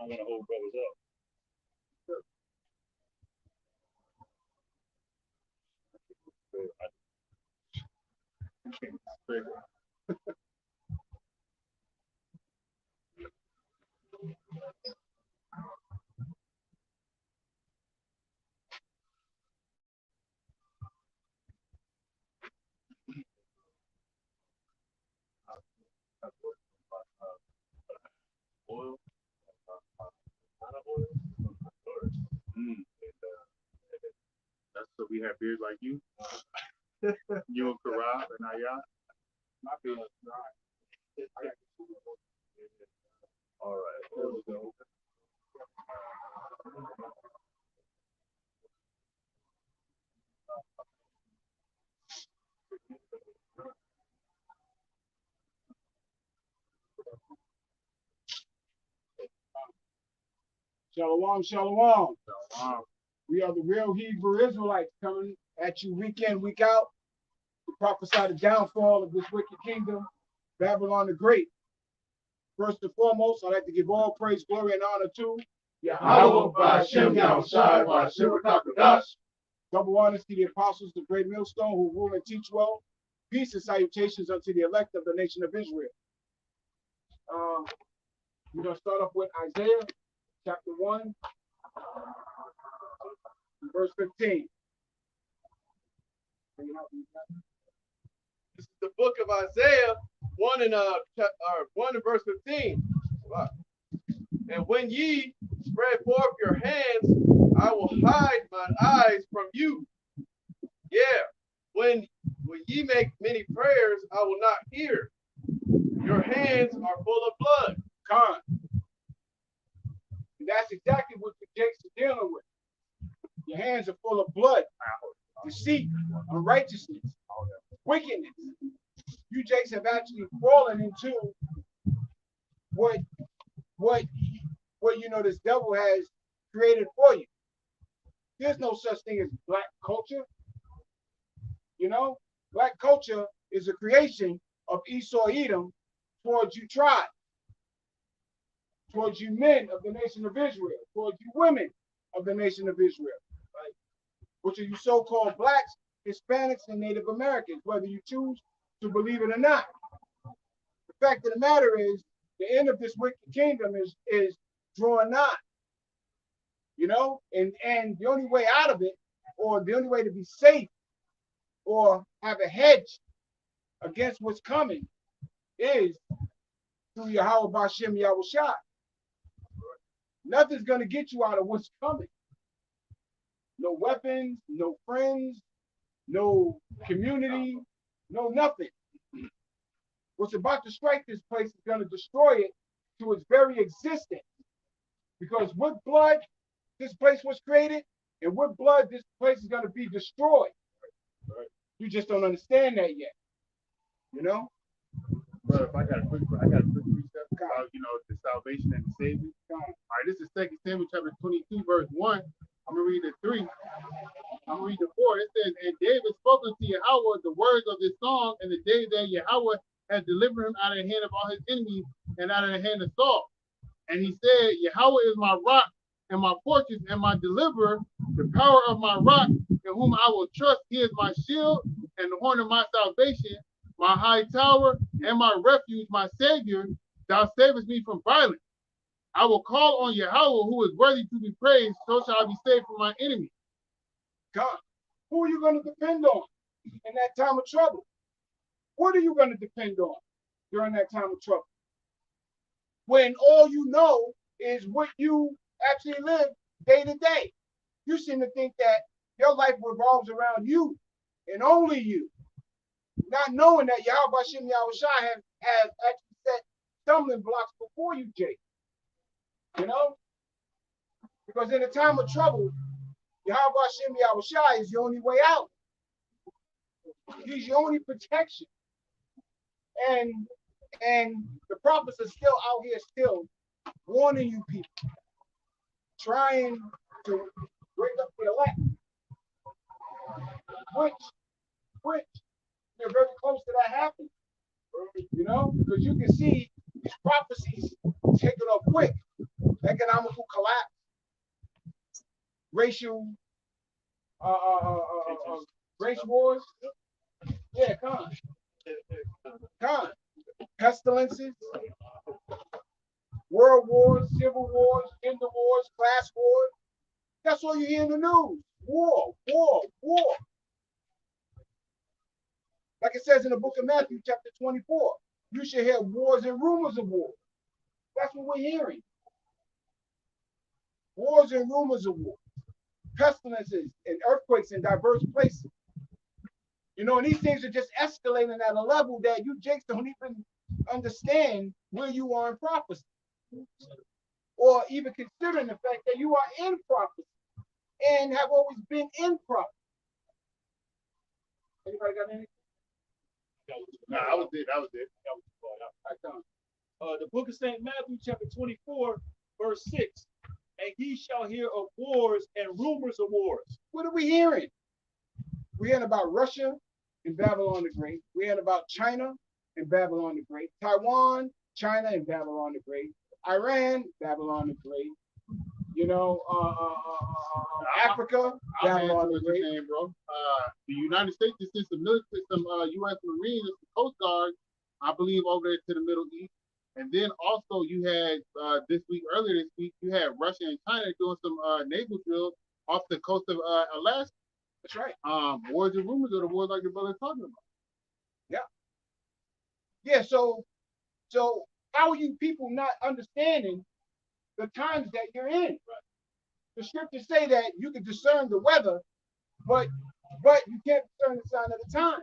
want to hold brothers up. Oil. That's so we have beards like you. You and Karab and Ayat. My beard is dry. All right. There we go. Shalom, shalom. We are the real Hebrew Israelites coming at you week in, week out to prophesy the downfall of this wicked kingdom, Babylon the Great. First and foremost, I'd like to give all praise, glory, and honor to Yahweh, Ba'ashem, Yahushai, Ba'ashem, Rakakadash. double honors to the apostles, the great millstone who rule and teach well. Peace and salutations unto the elect of the nation of Israel. We're going to start off with Isaiah chapter 1, verse 15. This is the book of Isaiah, 1 and verse 15. And when ye spread forth your hands, I will hide mine eyes from you. Yeah, when ye make many prayers, I will not hear. Your hands are full of blood. Con. And that's exactly what the Jakes are dealing with. Your hands are full of blood, deceit, unrighteousness, wickedness. You Jakes have actually fallen into what you know this devil has created for you. There's no such thing as black culture. You know, black culture is a creation of Esau Edom towards you tribes, towards you men of the nation of Israel, towards you women of the nation of Israel, right? Which are you so-called blacks, Hispanics, and Native Americans, whether you choose to believe it or not. The fact of the matter is, the end of this wicked kingdom is drawing nigh. You know, and the only way out of it, or the only way to be safe, or have a hedge against what's coming, is through Yahweh Ba'ashem Yahushai. Nothing's going to get you out of what's coming. No weapons, no friends, no community, no nothing. What's about to strike this place is going to destroy it to its very existence. Because with blood, this place was created, and with blood, this place is going to be destroyed. Right. You just don't understand that yet. You know? Brother, I got a quick precept about, the salvation and the saving. All right, this is 2 Samuel chapter 22, verse 1. I'm going to read the 3. I'm going to read the 4. It says, and David spoke unto Yahweh the words of this song, and the day that Yahweh had delivered him out of the hand of all his enemies and out of the hand of Saul. And he said, Yahweh is my rock and my fortress and my deliverer, the power of my rock, in whom I will trust. He is my shield and the horn of my salvation, my high tower and my refuge, my savior. Thou savest me from violence. I will call on Yahweh, who is worthy to be praised, so shall I be saved from my enemy. God, who are you going to depend on in that time of trouble? What are you going to depend on during that time of trouble? When all you know is what you actually live day to day. You seem to think that your life revolves around you and only you, not knowing that Yahweh Ba'ashem Yahushai has actually set stumbling blocks before you, Jake. You know? Because in a time of trouble, Yahweh Ba'ashem Yahushai is the only way out. He's your only protection. And the prophets are still out here still warning you people, trying to break up the elect, which they're very close to that happening. You know, because you can see these prophecies taking off quick. economical collapse, racial race wars. Yeah, con. Pestilences, world wars, civil wars, gender wars, class wars. That's all you hear in the news. War, war, war. Like it says in the book of Matthew, chapter 24, you should hear wars and rumors of war. That's what we're hearing. Wars and rumors of war. Pestilences and earthquakes in diverse places. You know, and these things are just escalating at a level that you jakes don't even understand where you are in prophecy. Or even considering the fact that you are in prophecy and have always been in prophecy. Anybody got anything? No, I was it. The book of St. Matthew, chapter 24, verse 6. And ye shall hear of wars and rumors of wars. What are we hearing? We're hearing about Russia and Babylon the Great. We're hearing about China and Babylon the Great. Taiwan, China and Babylon the Great. Iran, Babylon the Great. You know, Africa, Babylon the Great. Name, bro. The United States has sent some military, some U.S. Marines, some Coast Guard, I believe, over there to the Middle East. And then also you had earlier this week, you had Russia and China doing some naval drills off the coast of Alaska. That's right. Wars and rumors of the wars like the brother's talking about. Yeah. Yeah, so how are you people not understanding the times that you're in? Right. The scriptures say that you can discern the weather, but you can't discern the sign of the time.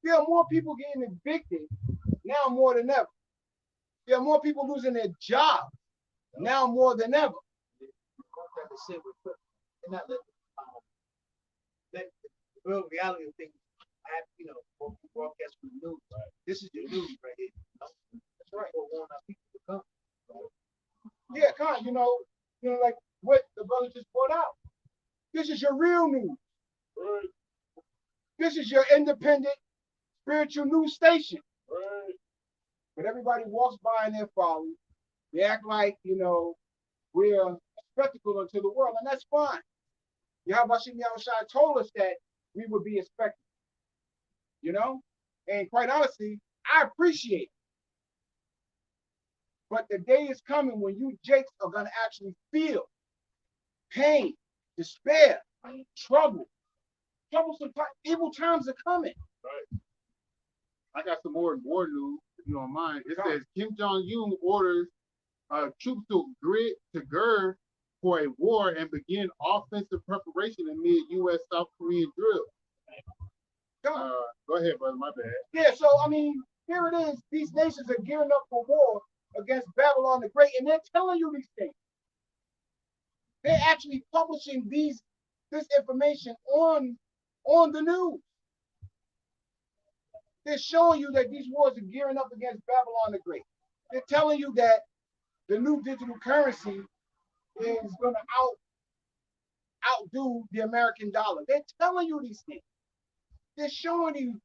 There are more people getting evicted now more than ever. There are more people losing their jobs now more than ever. They're not let the real reality of things have, you know, broadcast from the news. Right. This is your news right here. That's right. We want our people to come. Yeah, you know, like what the brother just brought out. This is your real news. Right. This is your independent spiritual news station. Right. But everybody walks by in their folly. They act like, you know, we're a spectacle unto the world, and that's fine. Yahweh Yahushua told us that we would be a spectacle. You know? And quite honestly, I appreciate it. But the day is coming when you jakes are going to actually feel pain, despair, trouble. Troublesome times, evil times are coming. Right. I got some more war news, if you don't mind. It says Kim Jong-un orders troops to gird for a war and begin offensive preparation amid U.S. South Korean drill. Go ahead, brother. My bad. Yeah, so I mean, here it is. These nations are gearing up for war against Babylon the Great, and they're telling you these things. They're actually publishing this information on the news. They're showing you that these wars are gearing up against Babylon the Great. They're telling you that the new digital currency is going to outdo the American dollar. They're telling you these things. They're showing you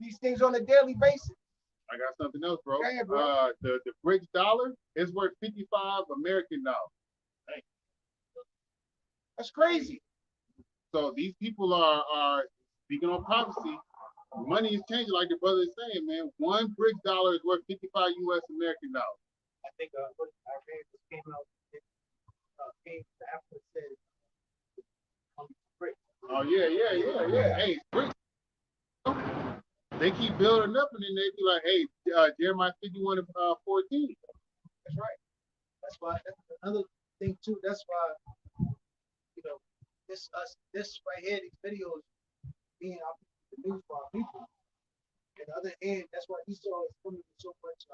these things on a daily basis. I got something else, bro. Go ahead, bro. The BRICS dollar is worth 55 American dollars. That's crazy. So these people are speaking on prophecy. Money is changing, like the brother is saying, man. One BRICS dollar is worth 55 U.S. American dollars. I think what I read just came out. Came to Africa said, oh yeah. Hey, BRICS. They keep building up, and then they be like, hey, Jeremiah 51 and 14. That's right. That's why. That's another thing too. That's why, you know, this right here, these videos being out the news for our people. On the other hand, that's why Esau is coming with so much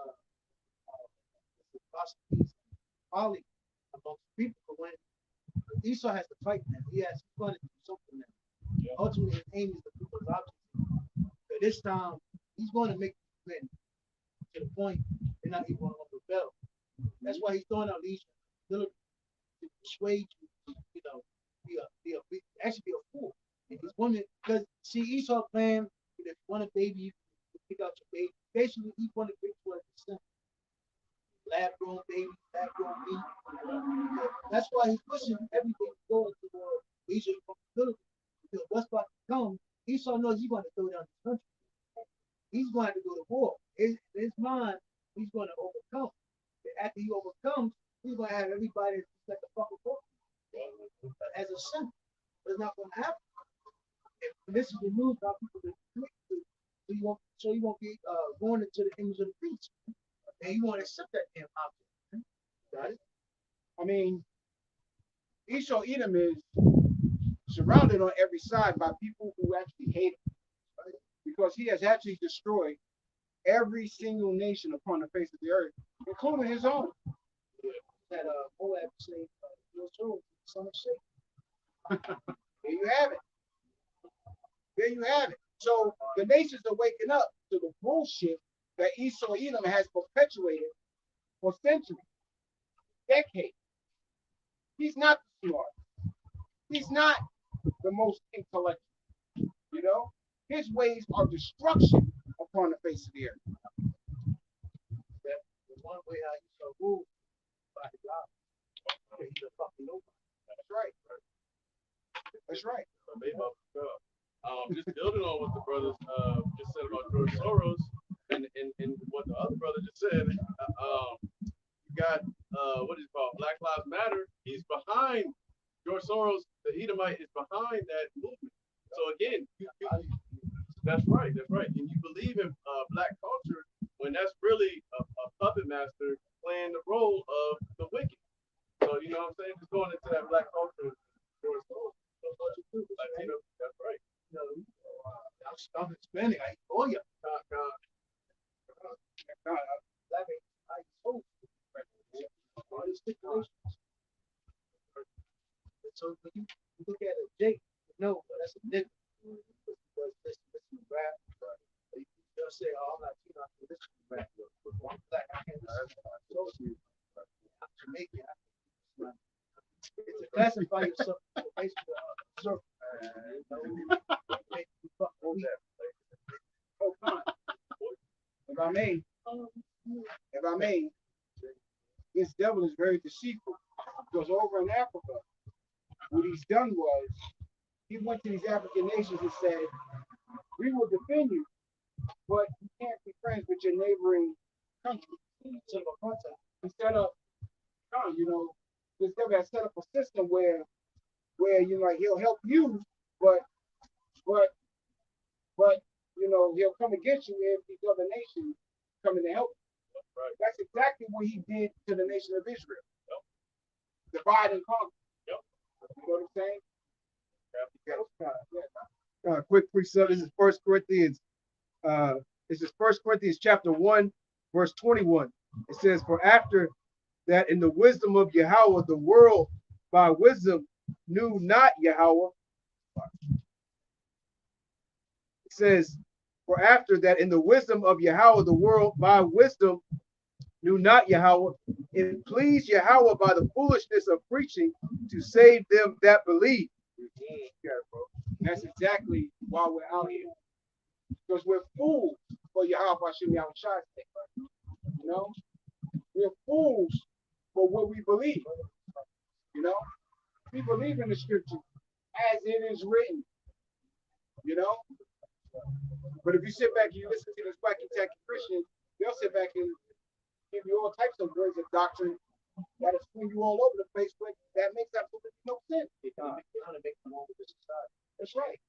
folly amongst people. But when Esau has to fight them, he has to do something now. Yeah. Ultimately, his aim is the people's object. So this time, he's going to make men to the point they're not even going to rebel. That's why he's throwing out these little to persuade you to, you know, be a fool. And these women, because see, Esau plan, if you want a baby, you pick out your baby. Basically, he wanted to bring towards the sin. lab-grown babies, lab-grown meat. That's why he's pushing everything forward toward Asian responsibility. Because what's about to come, Esau knows he's going to throw down the country. He's going to go to war. His mind, he's going to overcome. After he overcomes, he's going to have everybody like a fucking war as a sin. But it's not going to happen. And this is the news how people are connected to. So you won't be going into the image of the beast. And you won't accept that damn object. Got it? I mean, Esau Edom is surrounded on every side by people who actually hate him, right? Because he has actually destroyed every single nation upon the face of the earth, including his own. That Moab say, your soul, son of Satan. There you have it. There you have it. So the nations are waking up to the bullshit that Esau Edom has perpetuated for centuries, decades. He's not the smart. He's not the most intellectual. You know, his ways are destruction upon the face of the earth. That the one way how you shall rule by God. He's a fucking nobody. That's right. That's right. Just building on what the brothers just said about George Soros and what the other brother just said, you got what is it called, Black Lives Matter. He's behind George Soros. The Edomite is behind that movement. So again, that's right. And you believe in black culture when that's really a puppet master playing the role of the wicked. So you know what I'm saying? Just going into that black culture, George Soros. Latino, that's right. You know, I'm Hispanic. I told you. Black I told you. All the stipulations. So when you look at a Jake, no, that's a nigga. Because this is rap. They'll say, oh, I'm Latino, I'm this rap. I'm black, I can't listen to that. I'm Jamaican. It's to classify yourself based on circle. If I may, this devil is very deceitful. Because over in Africa, what he's done was he went to these African nations and said, we will defend you, but you can't be friends with your neighboring country. Instead of, you know, this devil has set up a system where you know, like he'll help you, but you know, he'll come against you if these other nations coming to help you. Right. That's exactly what he did to the nation of Israel. Yep. Divide and conquer. Yep. You know what I'm saying? Quick precept. This is 1 Corinthians. This is 1 Corinthians chapter 1, verse 21. It says, for after that in the wisdom of Yahweh, the world by wisdom knew not Yahweh. It says, for after that in the wisdom of Yahweh, the world by wisdom knew not Yahweh. It pleased Yahweh by the foolishness of preaching to save them that believe. That's exactly why we're out here. Because we're fools for Yahweh Hashem Yahushai's sake. You know? We're fools for what we believe. You know? We believe in the scripture as it is written. You know? But if you sit back and you listen to these wacky tacky Christians, they'll sit back and give you all types of words of doctrine that'll swing you all over the place, but that makes absolutely no sense. They're trying to make them over the society. That's right.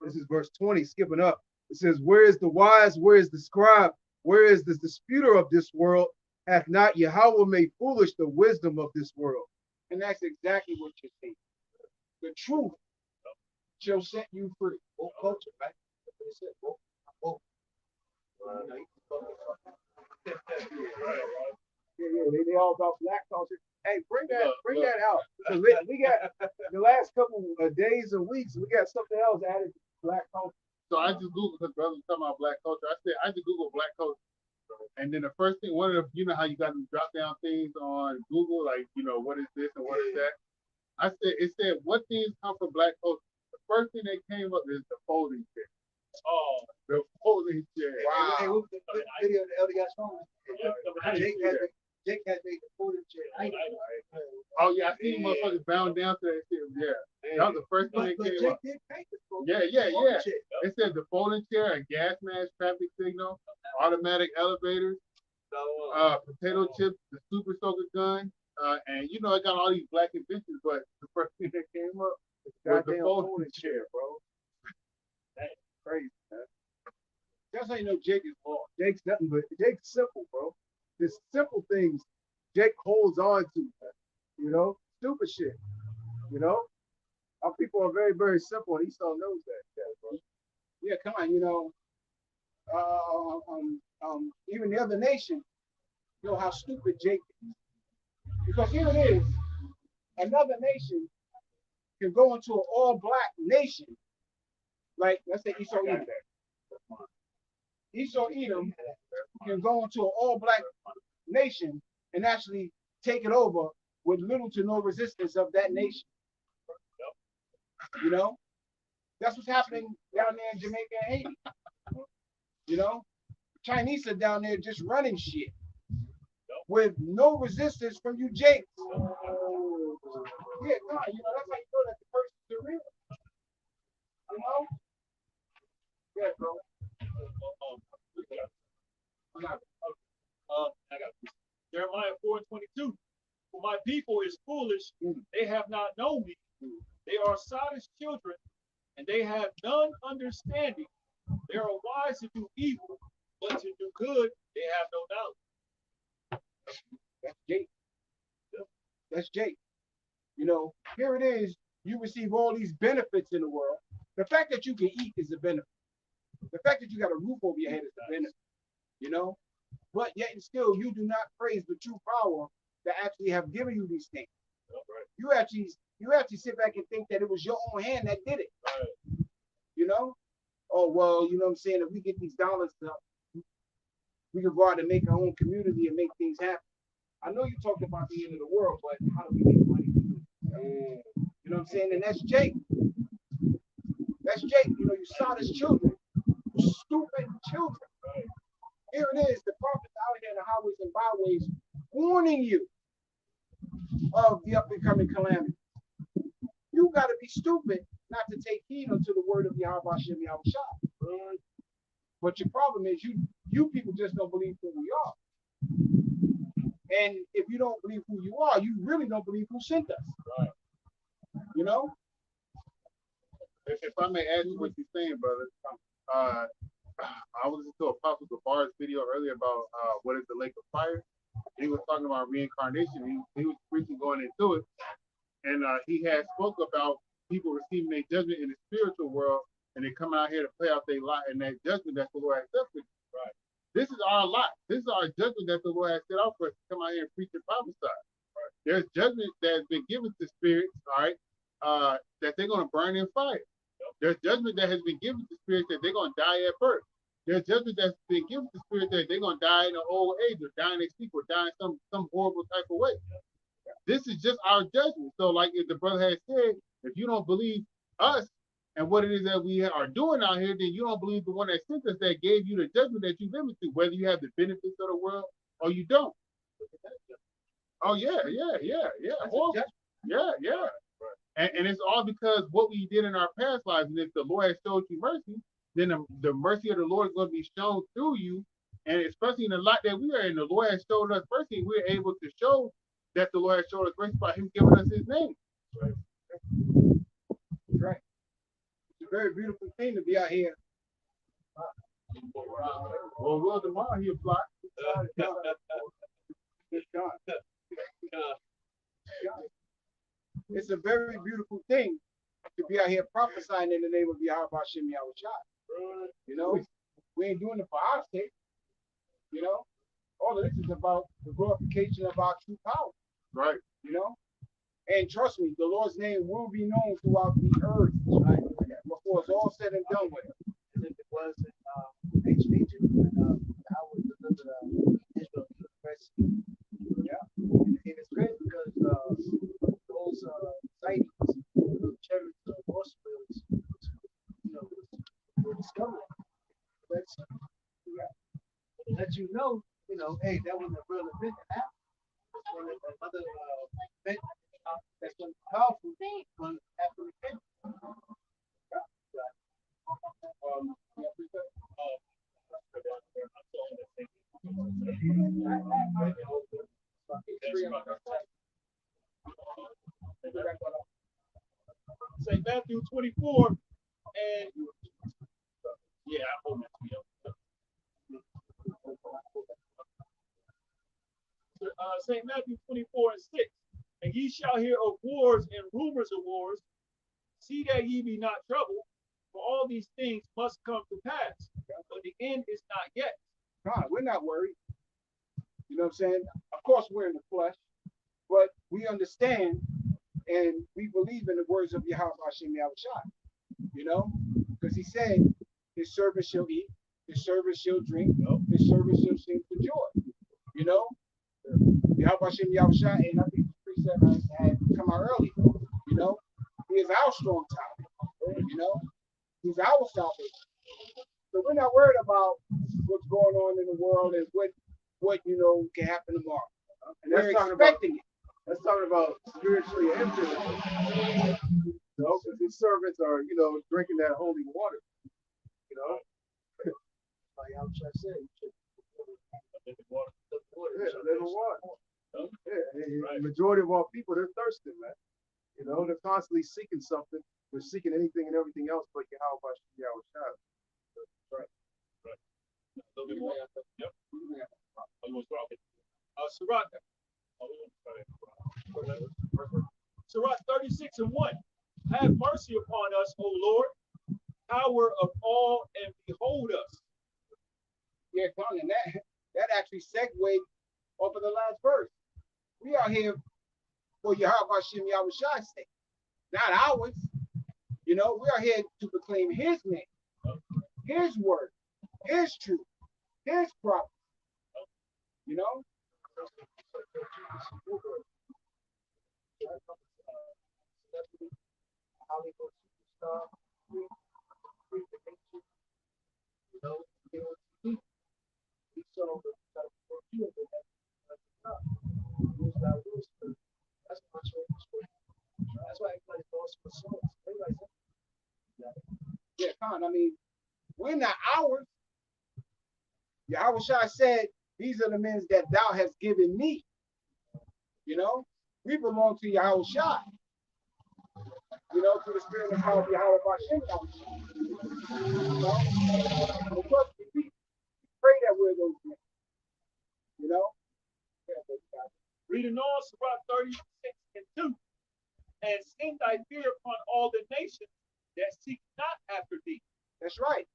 This is verse 20, skipping up. It says, where is the wise? Where is the scribe? Where is the disputer of this world? Hath not Yahweh made foolish the wisdom of this world? And that's exactly what you're saying. The truth shall set you free. Woke culture, right? That's what it said. Woke. They all about black culture. Hey, bring that out. We got the last couple of days or weeks, we got something else added to black culture. So I just Googled, because brothers talking about black culture. I just Googled black culture. And then the first thing, one of the, you know how you got these drop down things on Google, like, you know, what is this and what is that? It said, what things come from black culture? The first thing that came up is the folding chair. Oh, The folding chair. Hey, what the video of the elder got shown? yeah. Jake has made the folding chair. Oh yeah, I seen motherfuckers bound down to that shit. Yeah, that was the first thing But that came Jake up. did paint the Yeah. chair. It said the folding chair, a gas mask, traffic signal, automatic elevators, potato chips, the super soaker gun, and you know it got all these black inventions, but the first thing that came up was the Goddamn folding chair, bro. That's crazy, man. That's how you know Jake is lost. Jake's nothing but Jake's simple, bro. The simple things Jake holds on to, you know, stupid shit. You know? Our people are very, very simple, and Esau knows that, bro. Yeah, come on, you know. Even the other nation know how stupid Jake is. Because here it is, another nation can go into an all-black nation, like let's say Esau Edom. Esau Edom can go into an all-black nation and actually take it over with little to no resistance of that nation. You know, that's what's happening down there in Jamaica and Haiti. You know, Chinese are down there just running shit with no resistance from you Jakes. Yeah, no, you know, that's how you know that the person's the real. You know? Yeah, bro. I got Jeremiah 4:22. For my people is foolish, they have not known me. They are sottish children, and they have none understanding. They are wise to do evil, but to do good they have no knowledge. That's Jake. That's Jake. You know, here it is. You receive all these benefits in the world. The fact that you can eat is a benefit. The fact that you got a roof over your head is a benefit. You know, but yet and still you do not praise the true power that actually have given you these things. You actually sit back and think that it was your own hand that did it. You know? Oh well, you know what I'm saying? If we get these dollars up, we can go out and make our own community and make things happen. I know you talked about the end of the world, but how do we make money? You know what I'm saying? And that's Jake. That's Jake. You know, you saw his children. You stupid children. Here it is, the prophets out here in the highways and byways warning you of the up and coming calamity. You got to be stupid not to take heed unto the word of Yahweh Hashem Yahweh Shah. But your problem is you people just don't believe who we are. And if you don't believe who you are, you really don't believe who sent us. You know? If I may add to what you're saying, brother, I was listening to Apostle Gabar's video earlier about what is the lake of fire. He was talking about reincarnation. He was preaching going into it, and he had spoke about people receiving their judgment in the spiritual world, and they come out here to play out their lot in that judgment that the Lord has set for you. Right. This is our lot. This is our judgment that the Lord has set out for us to come out here and preach and prophesy. Right. There's judgment that has been given to spirits, all right, that they're going to burn in fire. There's judgment that has been given to spirits that they're going to die at birth. There's judgment that's been given to spirits that they're going to die in an old age or die in their sleep or die in some horrible type of way. This is just our judgment. So like if the brother has said, if you don't believe us and what it is that we are doing out here, then you don't believe the one that sent us that gave you the judgment that you live into, whether you have the benefits of the world or you don't. Oh, yeah. Horrible. Yeah. And it's all because what we did in our past lives. And if the Lord has showed you mercy, then the mercy of the Lord is going to be shown through you. And especially in the lot that we are in, the Lord has showed us mercy. We're able to show that the Lord has showed us mercy by him giving us his name. Right. It's a very beautiful thing to be out here. Well, Will tomorrow he'll fly. It's a very beautiful thing to be out here prophesying in the name of Yahweh Hashem Yahweh Shah. You know, we ain't doing it for our sake. You know, all of this is about the glorification of our true power. Right. You know, and trust me, the Lord's name will be known throughout the earth, right? Before it's all said and done with. As if it was in ancient Egypt when Yahweh delivered Israel to the Red Sea. Yeah. And it's great because those sightings of chariots of horse wheels, were discovered St. Matthew 24 and yeah, I hold it to you. St. Matthew 24 and 6. And ye shall hear of wars and rumors of wars. See that ye be not troubled, for all these things must come to pass, but the end is not yet. God, we're not worried. You know what I'm saying? Of course, we're in the flesh, but we understand and we believe in the words of Yahweh Hashem Yahushua. You know, because he said, his servants shall eat, his servants shall drink, his servants shall sing for joy. You know, Yahweh Hashem Yahushua, and I think the precept had come out early. You know, he is our strong tower. You know, he's our salvation. So we're not worried about what's going on in the world and what you know can happen tomorrow. And we're expecting it. That's talking about spiritually and physically. You know, because his servants are, you know, drinking that holy water. You know? Like I was trying to say, Living water. Yeah, the majority of our people, they're thirsty, man. You know, they're constantly seeking something. They're seeking anything and everything else but Yahweh Shah. Right. A little bit more. Yep. Sirach. Sirach 36 and 1. Have mercy upon us, O Lord, power of all, and behold us. Yeah, Con, and that actually segued off of the last verse. We are here for Yahweh Hashem Yahushua's sake, not ours. You know, we are here to proclaim his name, his word, his truth, his promise. You know? Hollywood superstar, you know, he saw the that's much. That's why everybody goes for songs. Yeah, Con, I mean, we're not ours. Yahushua said, these are the men that thou hast given me. You know, we belong to Yahushua. You know, to the spirit of power of Yahweh Hashem. You know, of course, we pray that we're those men. You know? Reading on Sirach 36 and 2. And send thy fear upon all the nations that seek not after thee. That's right.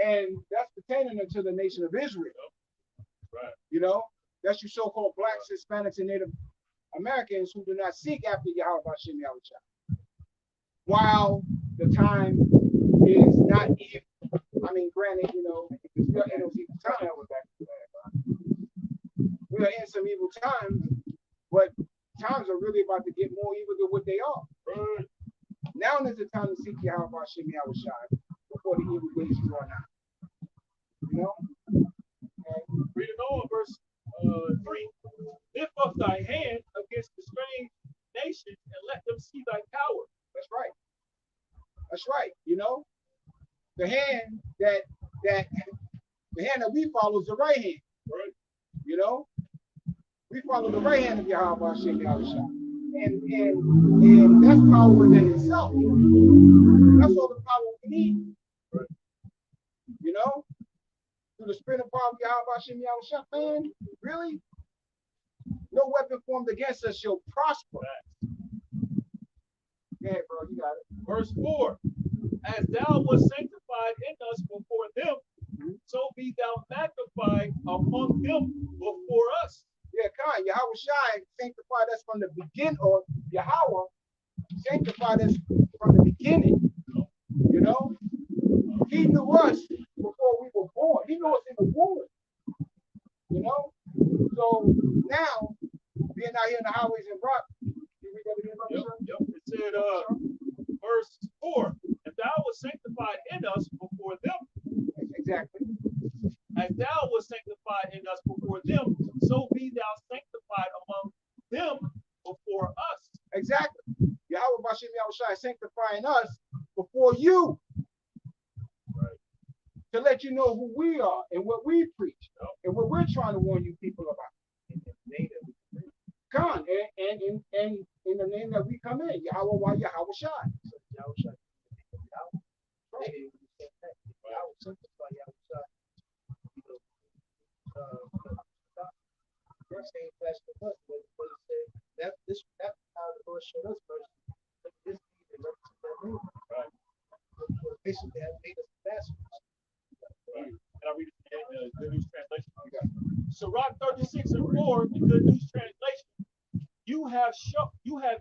And that's pertaining to the nation of Israel. Right. You know, that's your so-called blacks, Hispanics, and Native Americans who do not seek after Yahweh Hashem Yahushua. While the time is not even, I mean, granted, you know, we are in those evil times. We are in some evil times, but times are really about to get more evil than what they are. Right. Now is the time to seek Yahweh Hashem Yahushua before the evil days draw nigh. You know? And reading on verse 3. Lift up thy hand against the strange nations and let them see thy power. That's right. That's right. You know, the hand that we follow is the right hand. Right. You know, we follow the right hand of Yahweh Hashem Yahushua. And that's power within itself. That's all the power we need. Right. You know, through the spirit of power of Yahweh Hashem Yahushua, man, really? No weapon formed against us shall prosper. Yeah, bro, you got it. Verse 4. As thou wast sanctified in us before them, so be thou magnified among them before us. Yeah, Khan, Yahweh Shai sanctified us from the beginning, or Yahweh sanctified us from the beginning. You know, he knew us before we were born. He knew us in the womb. You know, so now being out here in the highways and rock, you read that again, brother? Yep. It said, verse 4, and thou wast sanctified in us before them. Exactly. As thou wast sanctified in us before them, so be thou sanctified among them before us. Exactly. Yahweh Bashem Yahushua is sanctifying us before you. Right. To let you know who we are and what we preach and what we're trying to warn you people about. Khan, and in the name that we come in, Yahweh, why Yahweh Shai. Yahweh Shai. Right. Yahweh Sanctified, Yahweh Shai. Same flesh with us, but it said that's how the Lord showed us first. This need to represent that name. Right. Basically, have made us ambassadors. Right. And I read it in the Good News Translation. Sirach 36 and 4, the Good News Translation. You have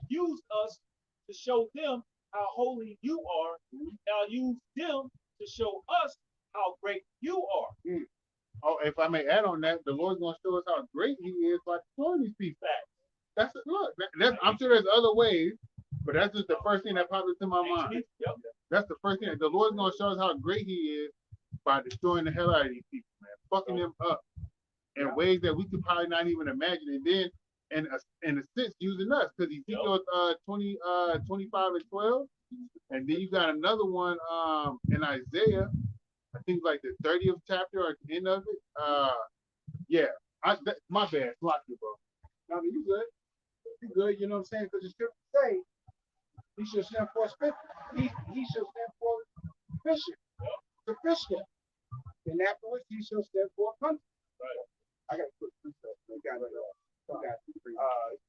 used us to show them how holy you are. Now use them to show us how great you are. Oh, if I may add on that, the Lord's gonna show us how great He is by destroying these people. That's it. Look, I'm sure there's other ways, but that's just the first thing that popped into my mind. Yep. That's the first thing. The Lord's gonna show us how great He is by destroying the hell out of these people, man, fucking them up in ways that we could probably not even imagine. And then, in a sense, using us, because Ezekiel 25 and 12, and then you got another one in Isaiah. I think like the 30th chapter or the end of it. My bad. Block you, bro. I mean, you good. You good, you know what I'm saying? Because the scripture say he should stand for he should stand for fishing. To fish them. And afterwards he shall stand for hunting. Right. I got to put this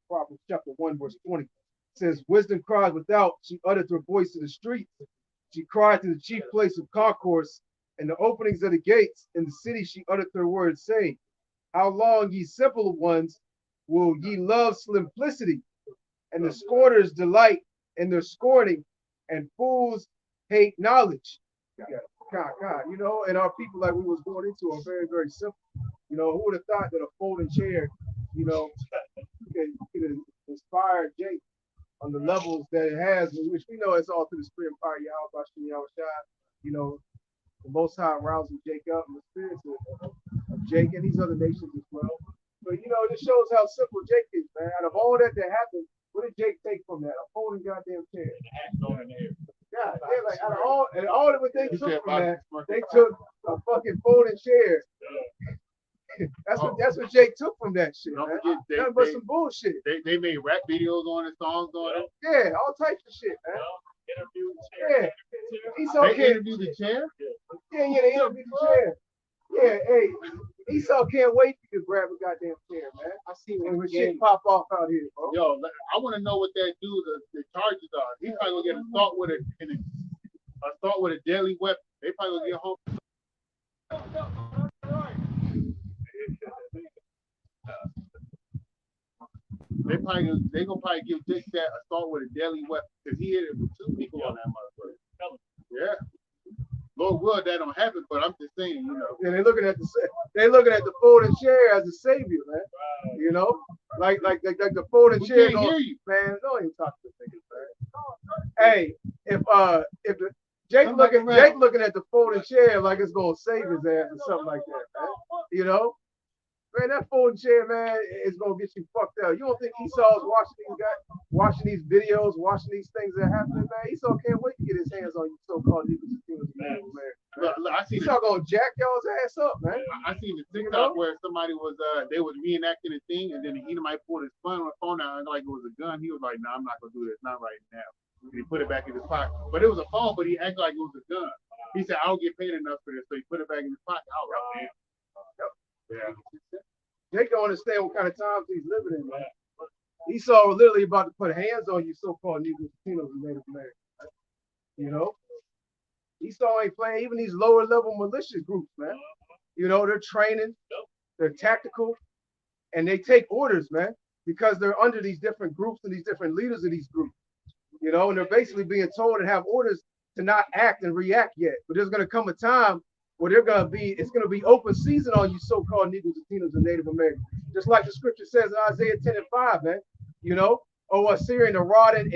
Proverbs chapter 1, verse 20. It says, wisdom cries without, she uttered her voice in the streets. She cried to the chief place of concourse, and the openings of the gates in the city she uttered her words, saying, how long, ye simple ones, will ye love simplicity? And the scorners delight in their scorning, and fools hate knowledge. God, you know, and our people, like we was going into, are very, very simple. You know, who would have thought that a folding chair, you know, could inspire Jake on the levels that it has, which we know it's all through the spirit of power, Yahweh, you know, the Most High rousing Jake up in the spirits of Jake and these other nations as well. But, you know, this shows how simple Jake is, man. Out of all that happened, what did Jake take from that? A folding goddamn chair. Yeah, they're like, out of all that they took from that, they took a fucking folding chair. That's what Jake took from that shit, man. Nothing but some bullshit. They made rap videos on it, songs on it. Yeah, all types of shit, man. Interview the chair. Yeah. Esau They interviewed the chair? Yeah, they interviewed the chair. Yeah, hey, Esau can't wait to grab a goddamn chair, man. I see when shit pop off out here, bro. Yo, I want to know what that dude, the charges are. He probably gonna get assault with a deadly weapon. They probably gonna get home. They gonna probably give Jake that assault with a deadly weapon because he hit it with two people on that motherfucker. Yeah. Lord will that don't happen, but I'm just saying, you know. Yeah, they're looking at the folding chair as a savior, man. You know, like the folding chair. Can't hear you, man. Don't even talk to the niggas, man. Hey, if the Jake looking at the folding chair like it's gonna save his ass or something like that, man. You know, man, that folding chair, man, is gonna get you fucked up. You don't think Esau's watching these videos, watching these things that are happening, man? Esau can't wait to get his hands on you so-called niggas. Look, I seen Esau gonna jack y'all's ass up, man. I seen the TikTok where somebody was they was reenacting a thing, and then the Edomite pulled his phone out like it was a gun. He was like, "No, I'm not gonna do this, not right now." And he put it back in his pocket, but it was a phone, but he acted like it was a gun. He said, "I don't get paid enough for this," so he put it back in his pocket. I was like, "Man, yeah." Jake don't understand what kind of times he's living in, man. Esau was literally about to put hands on you, so-called Negroes, Latinos, and Native Americans. Right? You know, Esau ain't playing. Even these lower level militia groups, man. You know, they're training, they're tactical, and they take orders, man, because they're under these different groups and these different leaders of these groups. You know, and they're basically being told and have orders to not act and react yet. But there's going to come a time where it's going to be open season on you, so-called Negroes, Latinos, and Native Americans. Just like the scripture says in Isaiah 10 and 5, man. You know, Assyrian, the rod in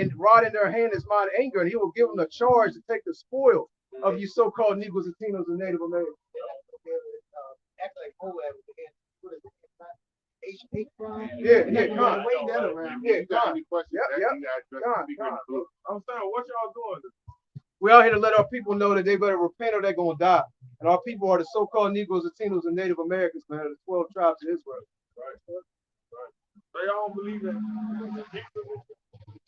their hand is mine anger, and he will give them the charge to take the spoil of you so-called Negroes, Latinos, and Native Americans. Act like Moab with the hand. What is it? H crime? Yeah, God. Way that around. Yeah, God. I'm saying, what y'all doing? We out here to let our people know that they better repent or they're gonna die. And our people are the so-called Negroes, Latinos, and Native Americans, man, the 12 tribes of Israel. Right. Stay on don't believe that.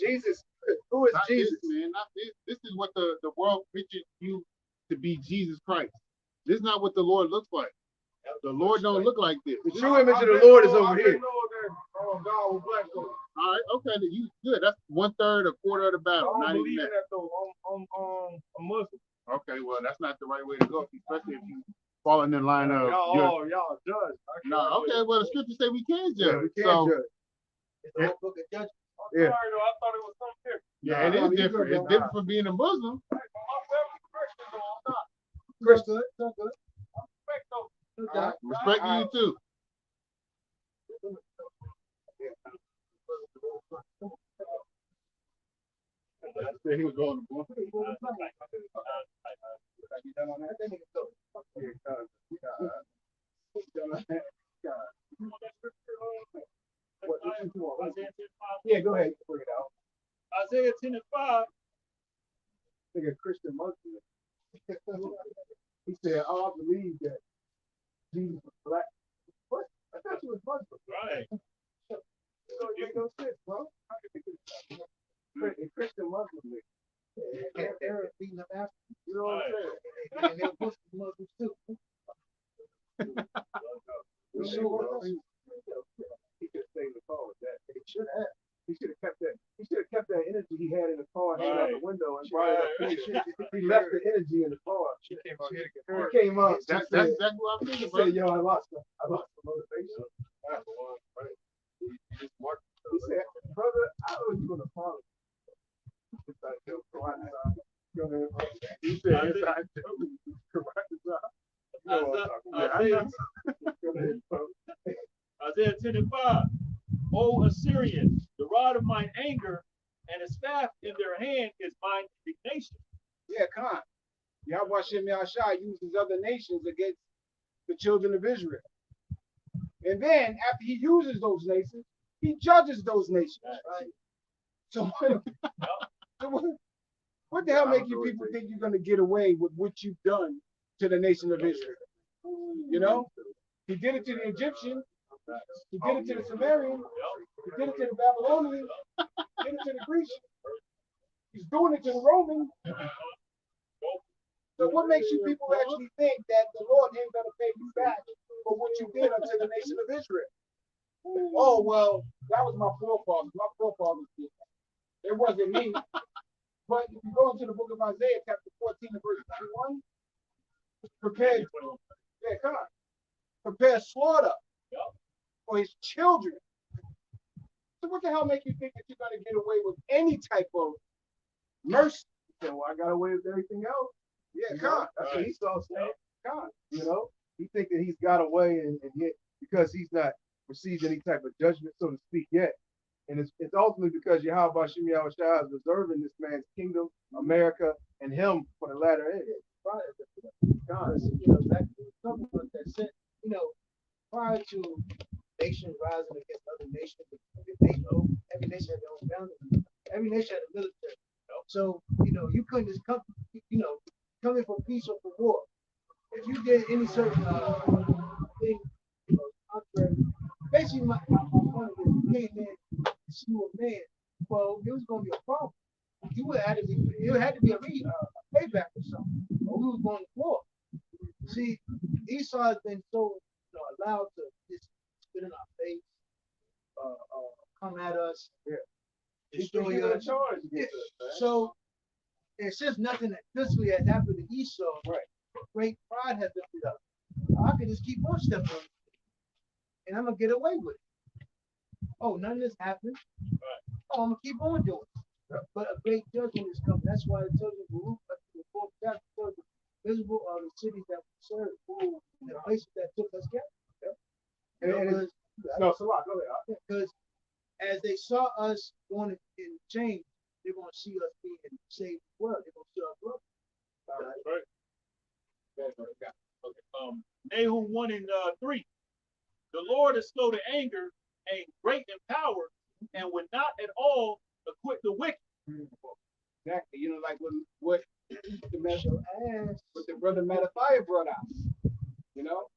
Jesus, who is Not Jesus? this, man. Not this. This is what the world pictured you to be, Jesus Christ. This is not what the Lord looks like. The Lord don't look like this. The true image of the Lord is over here. Oh, God was black though. All right, okay, then you good. That's 1/3, a quarter of the I battle. don't Not even believe in that. that though. I'm Muslim. Okay, well, that's not the right way to go, especially if you fall in the line of. Y'all judge. No, okay, well, the scriptures say we can Yeah, judge. we can't So, judge. It's the whole book of Judges. Yeah. Sorry though, I thought it was something different. yeah, it Nah, is you different. good, It's bro. different from being a Muslim. My family's Christian though, I'm not. Chris, good. So good. Respect though. No All right. doubt. Respect to you too. He was going to book. Yeah, go ahead. Bring it out. Isaiah 10 and 5. Like a Christian Muslim. He said, "Oh, I believe that Jesus was black." What? I thought you was Muslim. Right. It don't make no sense, bro. How can you a Christian Muslim? Arab beating up Africans. You know what I'm saying? And they're Muslims too. We sure. He could have stayed in the car with that. He should have. He should have kept that. He should have kept that energy he had in the car hanging out the window and brought it up here. He left the energy in the car. She came out here to get He hurt. came up. That's He said, exactly what I'm he thinking, said, bro. "Yo, I lost the motivation." He said, "Brother, I know you're gonna follow." It's like, yo, go ahead, bro. He said, inside joke. Correct. Isaiah, Go ahead, bro. Isaiah 10 and 5. O Assyrians, the rod of mine anger and a staff in their hand is mine indignation. Yeah, Khan. Yahweh Shem Yahshai uses other nations against the children of Israel. And then after he uses those nations, he judges those nations. Right? So, what the hell make you people think you're going to get away with what you've done to the nation of Israel? You know? He did it to the Egyptians. He did it to the Sumerians. He did it to the Babylonians. He did it to the Grecians. He's doing it to the Romans. So what makes you people actually think that the Lord ain't going to pay you back for what you did unto the nation of Israel? Oh, well, that was my forefathers. My forefathers did that. It wasn't me. But if you go into the book of Isaiah, chapter 14 and verse 21, prepare slaughter for his children. So what the hell make you think that you're going to get away with any type of mercy? So I got away with everything else. Yeah, God. That's what Esau said. God. You know, he think that he's got away and yet because he's not received any type of judgment, so to speak, yet. And it's ultimately because Yahweh Shem Yahushua is reserving this man's kingdom, America, and him for the latter end. God, you know, back to something like that said, you know, prior to nations rising against other nations, every nation had their own boundaries. Every nation had a military. So, you know, you couldn't just come, you know, come in for peace or for war. If you did any certain thing, you know, contrary, basically my point is you came in to slew a man, well, it was going to be a problem. You would have to be, it had to be a payback or something, or we was going to war. See, Esau has been so allowed to just spit in our face, come at us, destroy us. So, it's just nothing that physically has happened to Esau. Right. Great pride has been put up. I can just keep on stepping on it, and I'm gonna get away with it. Oh, none of this happened. Right. Oh, I'm gonna keep on doing it. But a great judgment is coming. That's why it tells you the fourth chapter tells you visible are the cities that we serve, and the places that took us captive. Because as they saw us going in change, they're going to see us being saved as well. They're going to see our growth. Right. Nahum 1 and 3. The Lord is slow to anger and great in power, and would not at all acquit the wicked. Exactly. You know, like what the brother Mattathiah brought out. You know?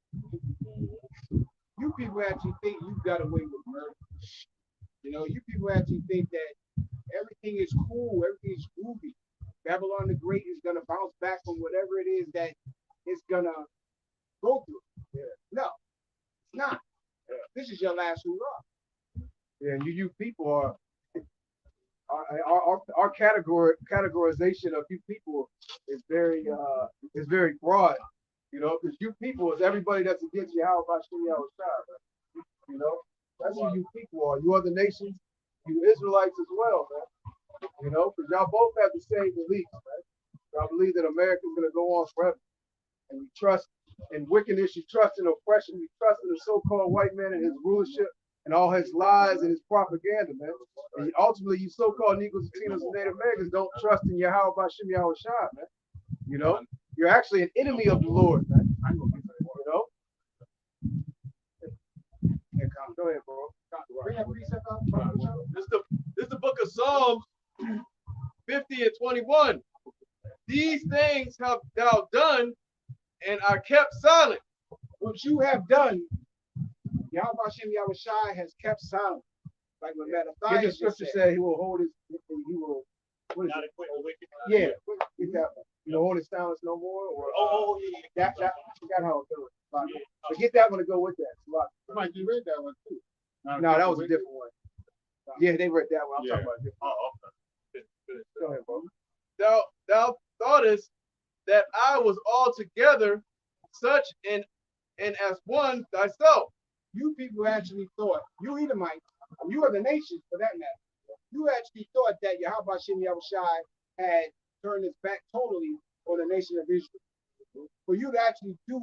You people actually think you got away with murder. You know, you people actually think that everything is cool, everything is groovy. Babylon the Great is gonna bounce back from whatever it is that it's gonna go through. Yeah. No, it's not. Yeah. This is your last hurrah. Yeah, and you people are our categorization of you people is very broad, you know, because you people is everybody that's against you. How about Shimei Shah, you know? That's who you people are. You other nations, you Israelites as well, man. You know, because y'all both have the same beliefs, man. Y'all believe that America's gonna go on forever, and you trust in wickedness, you trust in oppression, you trust in the so-called white man and his rulership and all his lies and his propaganda, man. And ultimately, you so-called Negroes, Latinos, and Native Americans don't trust in Yahweh Bashim Yahweh Shah, man. You know, you're actually an enemy of the Lord, man. You know. Yeah, go ahead, bro. This is the book of Psalms 50 and 21. These things have thou done and are kept silent. What you have done, Yahweh Hashem Yahweh Shai has kept silent. Like when Mattathias the scripture said he will hold his, he will, what is Not it? a quick wicked. Yeah, get that one. You know, hold his silence no more, or that I forgot how it goes. But get that one to go with that. It's a lot. Somebody read that one too. No, that was a different one. Yeah, they read that one. I'm talking about a different one. Oh, okay. Go ahead, bro. Thou thoughtest that I was altogether such and as one thyself. You people actually thought, you Edomites, you are the nation for that matter. You actually thought that Yahweh Hashem Yahweh Shai had turned his back totally on the nation of Israel. For you to actually do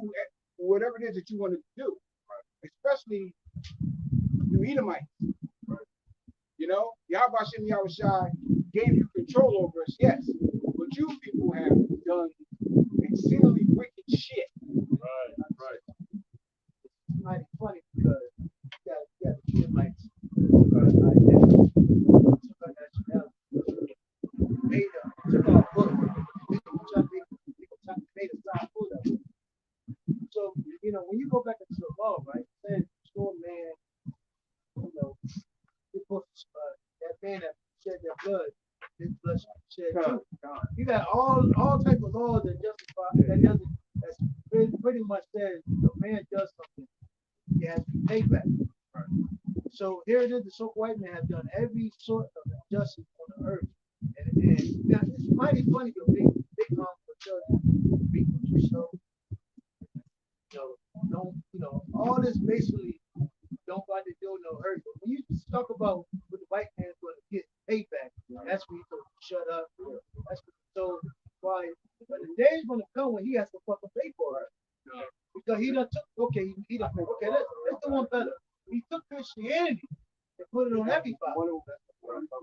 whatever it is that you wanted to do, especially you Edomites. You know, Yahweh Hashem Yahweh Shai gave you control over us, yes, but you people have done exceedingly wicked shit. Right. It's mighty funny because you got the Edomites identity, took our nationality, made took our book, made a side full of it. So, you know, when you go back into the law, right, saying store man, you know, that man that shed their blood, his blood should be shed too. You got all type of laws that justify that's pretty much says if a man does something, he has to be paid back. Right. So here it is, the so-called white man has done every sort of injustice on the earth. And it's mighty funny to big for children people. So all this basically don't got to do no hurt. But when you talk about what the white man's going to get paid back, that's when you shut up. That's so why. But the day is going to come when he has to fucking pay for it. Because he done took, okay, let's do one better. He took Christianity and put it on everybody.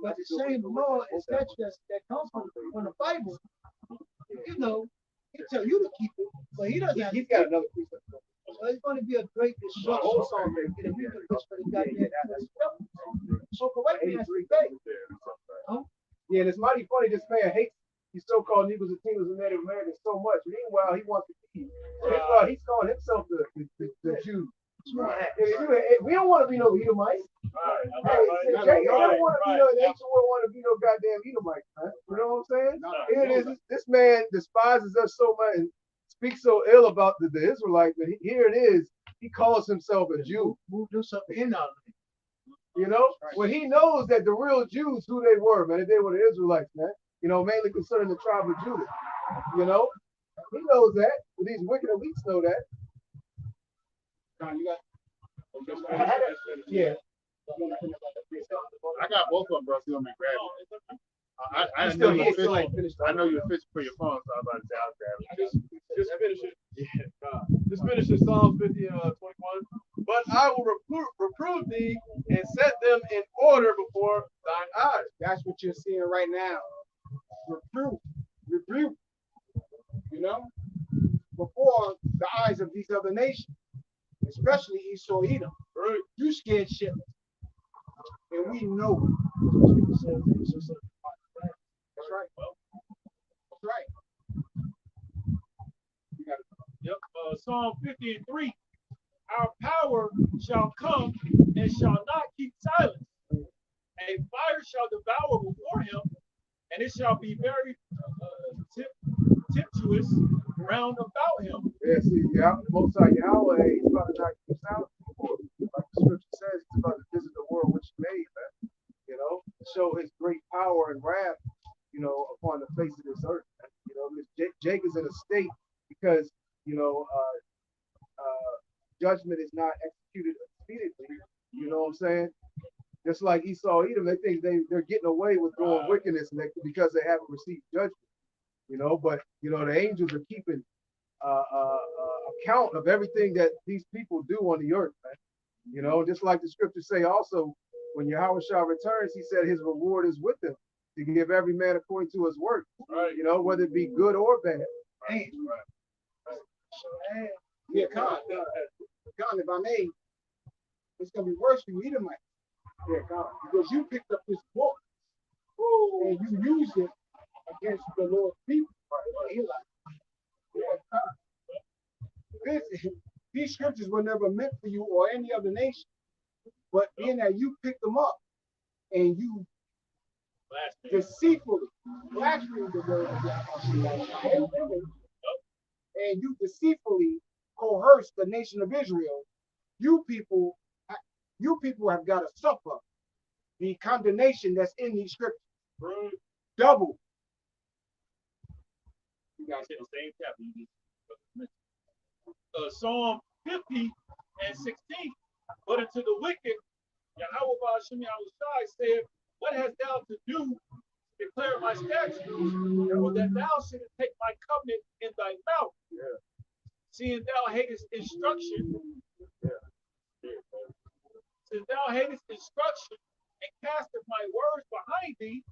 But the same law and statute that comes from the Bible, you know, he tell you to keep it, but he doesn't have to. He's got another precept. So it's going to be a great destruction. If you can push for the goddamn so correct me, that's the thing. Yeah, and it's mighty funny. This man hates these so-called Negroes, Latinos, and Native Americans so much. Meanwhile, he wants to be. He's calling himself the Jew. We don't want to be no Edomites. They don't want to be no. They don't want to be no goddamn Edomites, man. You know what I'm saying? Here it is. This man despises us so much and speaks so ill about the Israelites, but here it is. He calls himself a Jew. Moved himself in out of it. You know, when he knows that the real Jews, who they were, man, they were the Israelites, man. You know, mainly concerning the tribe of Judah. You know, he knows that. But these wicked elites know that. Yeah. I got both of them, bro. So you want me to grab it? I know you're fishing for your phone, so I'm about to say I'll grab it. Just finish it. Yeah. Just finish it. Psalms 50 and 21. But I will reprove thee and set them in order before thine eyes. That's what you're seeing right now. Rebuke. You know, before the eyes of these other nations, especially Esau Edom. Right. You scared shitless, and we know it. That's right. That's right. Yep. Psalm 50 and 3. Our power shall come and shall not keep silence. it shall be very tempestuous round about him. Yeah, see, yeah, most of Yahweh, he's about to knock you out before. Like the scripture says, he's about to visit the world which he made, man. You know, show his great power and wrath, you know, upon the face of this earth. Man. You know, Jake is in a state because, you know, judgment is not executed immediately. You know what I'm saying? Just like Esau, Edom, they think they're getting away with doing wickedness because they haven't received judgment. You know, but you know the angels are keeping account of everything that these people do on the earth, man. You know, just like the scriptures say also, when Yahweh returns, he said his reward is with him to give every man according to his work. Right. You know, whether it be good or bad. Hey, yeah, God, if I may, it's gonna be worse for you, Edomite. Yeah, God, because you picked up this book and you used it against the Lord's people. These scriptures were never meant for you or any other nation, but being that you picked them up and you deceitfully blasphemed the word of God, and you deceitfully coerced the nation of Israel, you people have got to suffer the condemnation that's in these scriptures. Double. You guys hit the same chapter. Psalm 50 and 16. But unto the wicked, Yahweh Ba'ashem Yahushai said, what hast thou to do to declare my statutes, or that thou shouldest take my covenant in thy mouth? Yeah. Seeing thou hatest instruction, since thou hatest instruction and castest my words behind thee,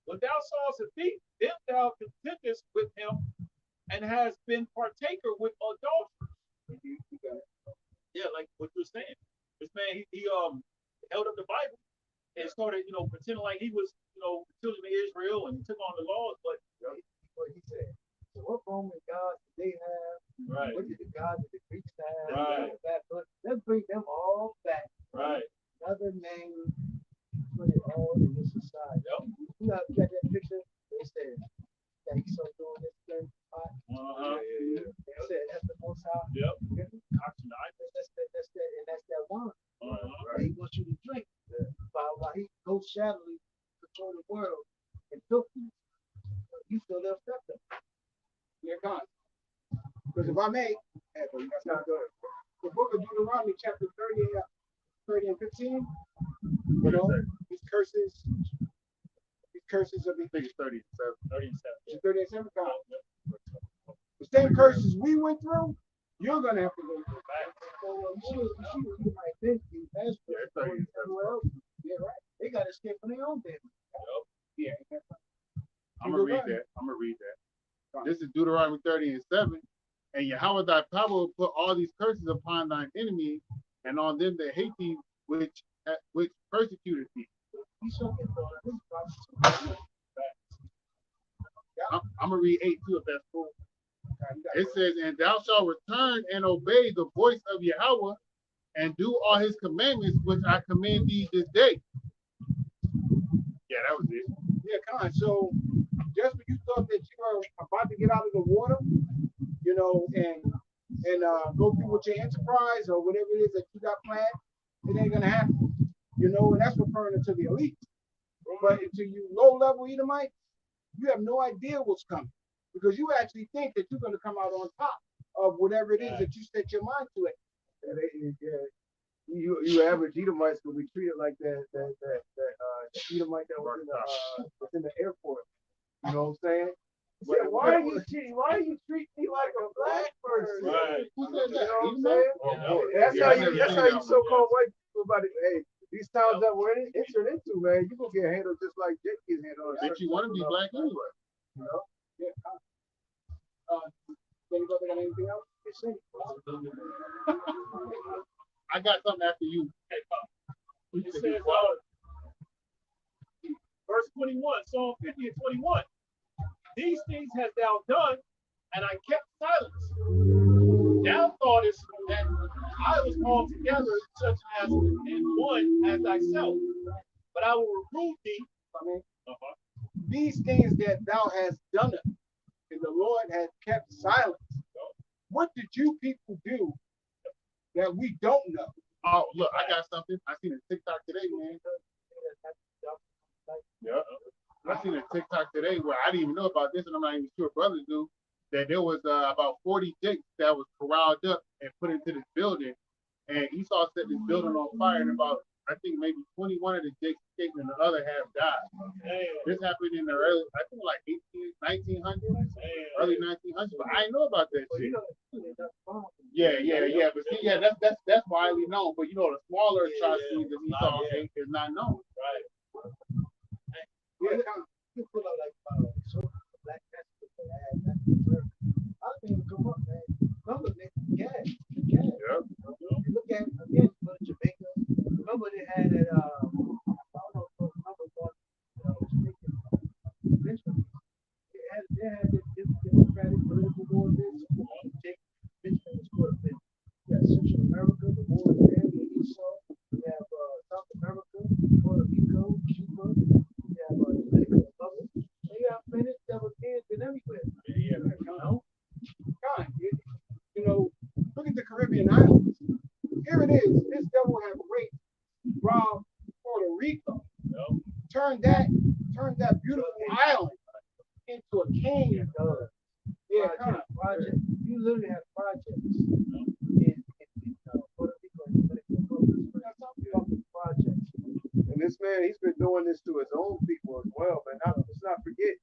when thou sawest a thief, then thou contendest with him and has been partaker with adulterers. Yeah, like what you're saying. This man, he held up the Bible and started, pretending like he was, the children of Israel and took on the laws, but What he said. So what Roman gods did they have? Right. What did the gods of the Greeks have? Right. But let's bring them all back. right. Another name, put it all in this society. Yep. You got that picture? They said that he's so doing this thing. They said that's the most high. Yep. That's that wine. That he wants you to drink. While he goes shadowly control the world and filthiness. You still left up there. Dear God. Because if I may, the book of Deuteronomy, chapter 30 and 15, these curses of the 30 and 7. 30 and 7, God. The same curses we went through, you're going to have to go through. You might think you asked for everywhere else. Yeah, right. They got to escape from their own family. Yeah. I'm going to read that. This is Deuteronomy 30 and 7. And Yahweh thy power will put all these curses upon thine enemies and on them that hate thee, which persecuted thee. I'm going to read 8 too, if that's cool. It says, and thou shalt return and obey the voice of Yahweh and do all his commandments, which I command thee this day. Yeah, that was it. Yeah, come on. So just when you thought that you were about to get out of the water, and go through with your enterprise or whatever it is that you got planned, it ain't gonna happen. And that's referring to the elite. But to you low-level Edomite, you have no idea what's coming. Because you actually think that you're gonna come out on top of whatever it is that you set your mind to it. You average Edomites will be treated like that Edomite that was in the airport. You know what I'm saying? Yeah, why do you treat me like a black person? Right. You know what I'm saying? That's how you so-called white people about it. Hey, these towns that we're entered into, man, you gonna get handled just like Jake gets handled. But you want to be black anyway. You know? Yeah. Anybody got anything else? I got something after you. It says, verse 21, Psalm 50 and 21. These things hast thou done, and I kept silence. Thou thoughtest that I was called together such as in one as thyself. But I will reprove thee. these things that thou hast done, and the Lord has kept silence. What did you people do that we don't know? Oh, look, I got something. I seen a TikTok today, man. Yeah. I seen a TikTok today where I didn't even know about this, and I'm not even sure brothers do, that there was about 40 jakes that was corralled up and put into this building. And Esau set this building on fire, and about, I think, maybe 21 of the jakes escaped, and the other half died. This happened in the early, I think, like 1900s, early 1900s, but I didn't know about that shit. Yeah. But see, yeah, that's widely known. But you know, the smaller atrocities that Esau is not known. Right. Yeah, you put out like Black Panther. I don't even come up, man. Remember, gas. Yeah. You look at again, go to Jamaica. Remember they had that I don't know if you remember Jamaican Richmond. They had this democratic political war there. Richmond was caught up in. You got Central America, the war there, the Esau. You have South America, Puerto Rico, Cuba. You have Dominican Republic. And you have planet devil kids and everywhere. Yeah, God, you know, look at the Caribbean islands. Here it is. This devil have raped, robbed Puerto Rico. Turned that beautiful island into a cave. Yeah, Project. You literally have projects in Puerto Rico and Dominican Republic. Fucking projects. And this man, he's been doing this to his own people as well, man. Let's not forget,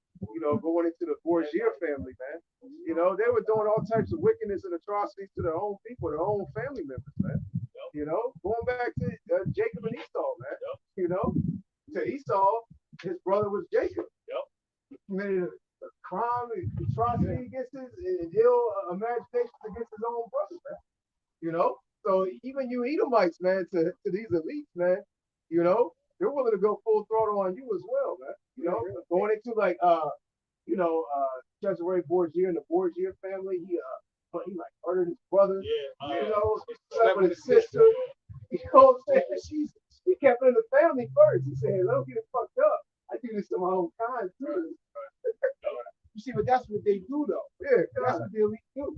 going into the Borgia family, man. They were doing all types of wickedness and atrocities to their own people, their own family members, man. Going back to Jacob and Esau, man. To Esau, his brother was Jacob. He committed a crime, atrocity against and ill imaginations against his own brother, man. So even you Edomites, man, to these elites, man, they're willing to go full throttle on you as well, man. Going into like Cesare Borgia and the Borgia family, he like murdered his brother, slept with his sister. You know what I'm saying? He kept it in the family first. He said, "Don't get it fucked up. I do this to my own kind too." You see, but that's what they do, though. Yeah, that's what they do.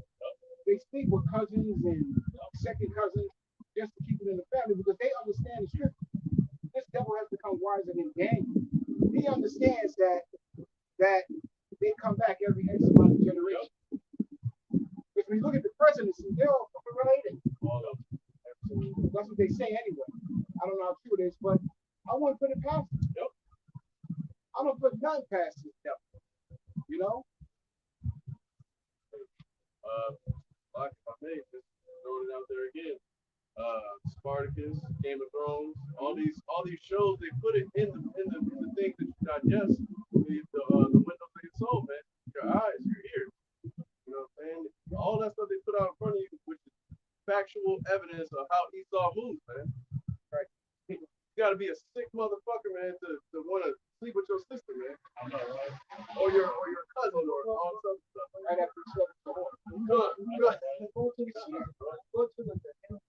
They sleep with cousins and second cousins just to keep it in the family because they understand the scripture. This devil has become wiser than Daniel. He understands that they come back every X amount of generation. If we look at the presidency, they're all related. That's what they say anyway. I don't know how true it is, but I wouldn't put it past them. I don't put nothing past this devil. Like I may just throwing it out there again. Spartacus, Game of Thrones, all these shows, they put it in the things that you digest, the windows of your soul, man. Your eyes, your ears. You know what I'm saying? All that stuff they put out in front of you, which is factual evidence of how Esau moves, man. Right? You gotta be a sick motherfucker, man, to want to sleep with your sister, man. Or your cousin or all this other stuff. Right after you slept with the horse. Go to the season. Go to the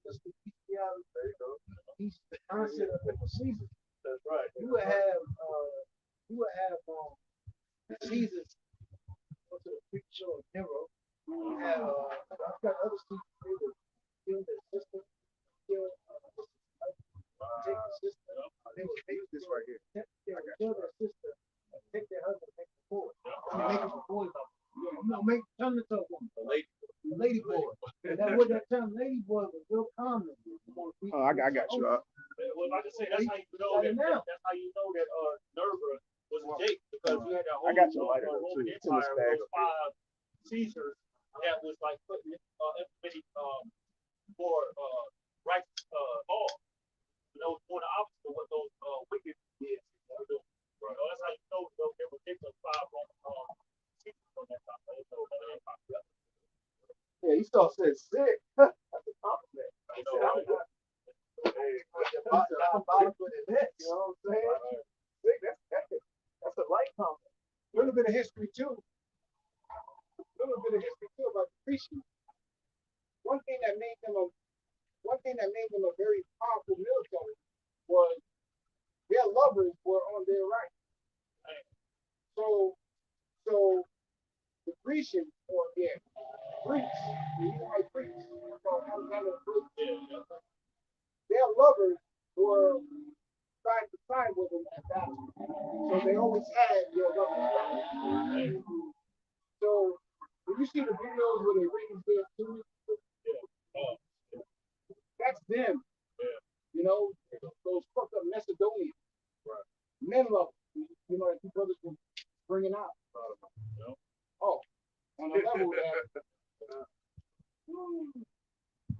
bestiality. There you go. He's the concept of the season. That's right. You would have the seasons. Go to the freak show of Nero. You have I've got other seasons here that kill their sister, kill take the sister. They use this right here. They would kill their sister, take their husband, make them boy. Make them a boy. Turn into a woman. A lady boy. That term lady boy was real common. I got you. Well, like I say, that's how you know that Nerva was a Jake because you had that whole Roman Empire, those 5 Caesars that was like putting implementing for righteous law. Doing the opposite of what those wicked did. That's how you know they were taking 5 Roman Caesars from that time. Yeah, Esau said sick. That's a compliment. You know what I'm saying? Sick, that's a light compliment. A little bit of history too. About the Christians. One thing that made them a very powerful military was their lovers were on their right. So the Grecians, or Greeks, the Edomite Greeks, so Alexander the Greek, their lovers were side to side with them at battle. So they always had their lovers. So when you see the videos where they raise their food, that's them. You know, those fucked up Macedonians. Men love them. You know, that two brothers were bringing out. Oh, on a level that.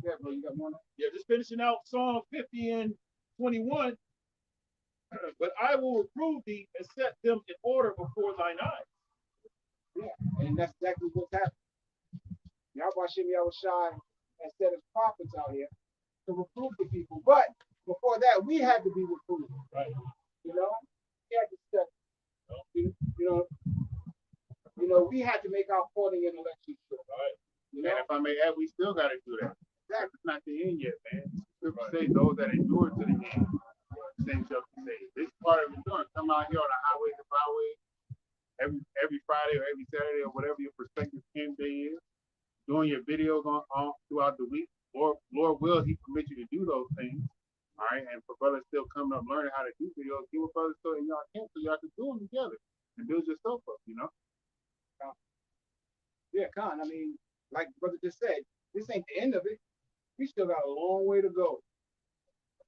Yeah, bro, you got more? Yeah, just finishing out Psalm 50 and 21. But I will reprove thee and set them in order before thine eyes. Yeah, and that's exactly what's happening. Yahweh Shai and set his prophets out here to reprove the people. But before that, we had to be reproved. Right. You know, we had to step. You know, we had to make our voting and election sure. Right. You know? And if I may add, we still got to do that. Exactly. It's not the end yet, man. Scripture say those that endure to the end, same shall be saved. This part of endurance, come out here on the highways and byways every Friday or every Saturday or whatever your prospective camp day is, doing your videos on throughout the week. Lord will He permit you to do those things. All right, and for brothers still coming up learning how to do videos, get with brothers still in y'all camp so y'all can do them together and build yourself up, you know. Yeah, Con. I mean, like the brother just said, this ain't the end of it. We still got a long way to go.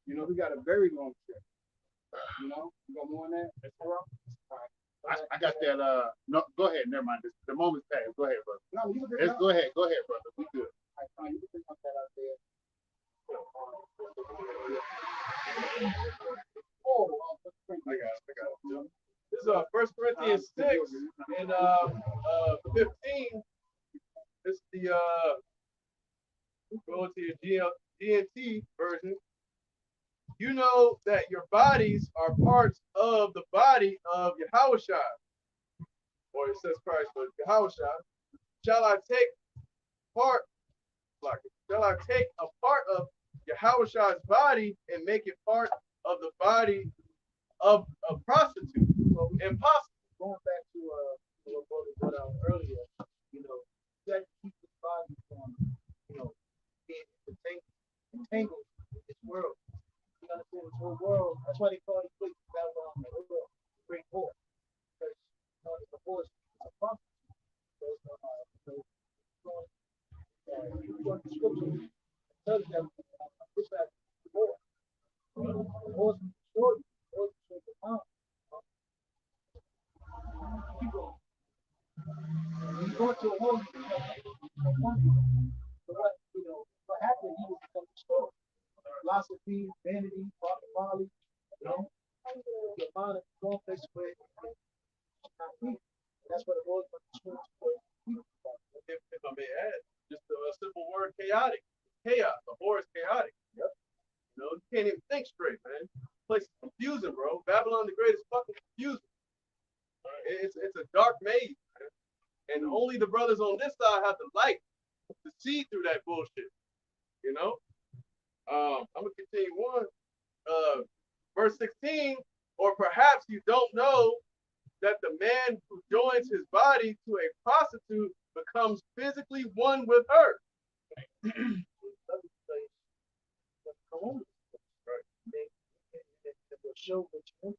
You know, we got a very long trip. You know, you got more on that? All right. I got that. No, go ahead. Never mind. The moment's passed. Go ahead, brother. No, you can Go ahead, brother. We good. All right, you can bring up that out there. Oh, I got it. This is 1 Corinthians 6 and 15. This is the go to your GNT version. You know that your bodies are parts of the body of Yahushua. Or it says Christ, but Yahushua. Shall I take a part of Yahushua's body and make it part of the body of a prostitute? Impossible. Going back to what brother brought out earlier, you know, you got to keep the body from, you know, being entangled with this world. You understand this whole world? That's why they call these places Babylon the world, great whore. Because you know, the horse is a prostitute. You go to the scripture, it tells you that this is the horse. The horse is destroyed. The horse is destroyed the pound. When you go to a home, what happened, he was become destroyed. Philosophy, vanity, folly, you know, your mind is going places where it not be. That's what it was for the church. If I may add, just a simple word, chaotic. Chaos. The horror is chaotic. Yep. You know, you can't even think straight, man. This place is confusing, bro. Babylon the Great is fucking confusing. It's a dark maze, man. And only the brothers on this side have the light to see through that bullshit. You know? I'm gonna continue on. Verse 16, or perhaps you don't know that the man who joins his body to a prostitute becomes physically one with her. Show what you want.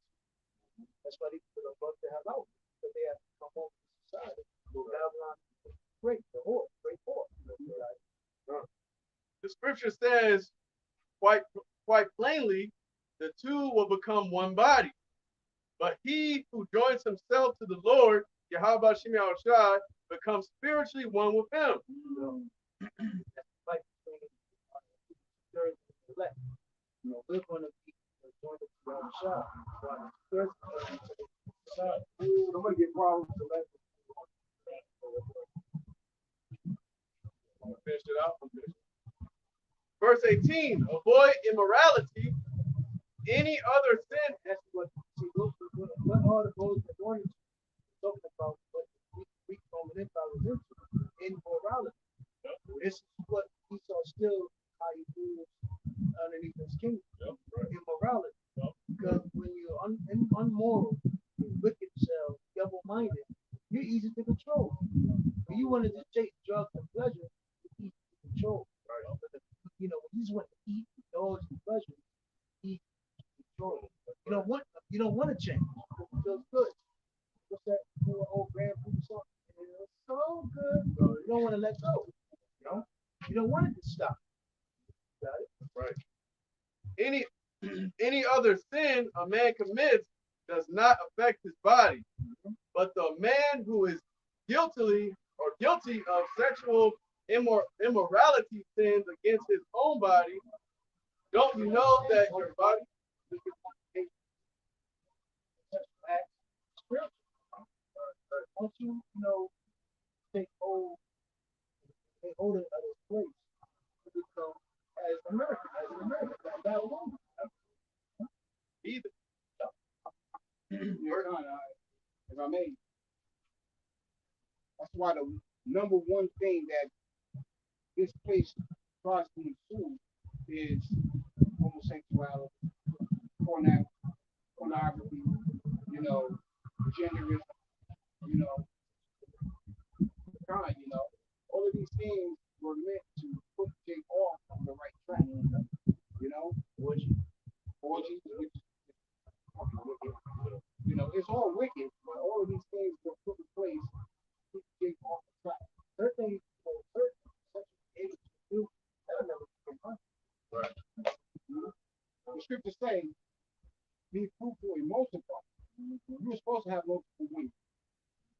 That's why these people don't love to have out. Because they have to come home to society. Great, the horse, great horse. The scripture says quite plainly, the two will become one body. But he who joins himself to the Lord, Yahweh Shai, becomes spiritually one with him. Like you know, we're going to be joined to Yahweh Shai. I'm gonna get problems to let Finish it out. Verse 18, avoid immorality. Any other sin. That's what are the goals we're going to talking about what we Roman Empire was into immorality. This is what Esau still how he rules underneath his kingdom. Immorality. Because when you're unmoral, wicked self, double-minded, you want to just chase drugs and pleasure, you eat to control. Right. You know, when you just want to eat, indulge in pleasure, eat to control. You don't want to change. It feels good. What's that poor old grandpa song? It's so good. You don't want to let go. You know? You don't want it to stop. Got it? Right. Any other sin a man commits does not affect his body, but the man who is guilty of sexual immorality sins against his own body. Don't you know that your body is Spiritual. Once you take hold of this place, you become as an American, that alone. either? If I may, that's why the number one thing that this place tries to ensue is homosexuality, pornography, genderism, crime, all of these things were meant to put Jake off on the right track, orgies, which, it's all wicked, but all of these things were put in place to keep Jake off the track. Certain sexual behaviors do, that'll never become right. Right. The scriptures say, be fruitful and multiply. You were supposed to have multiple women.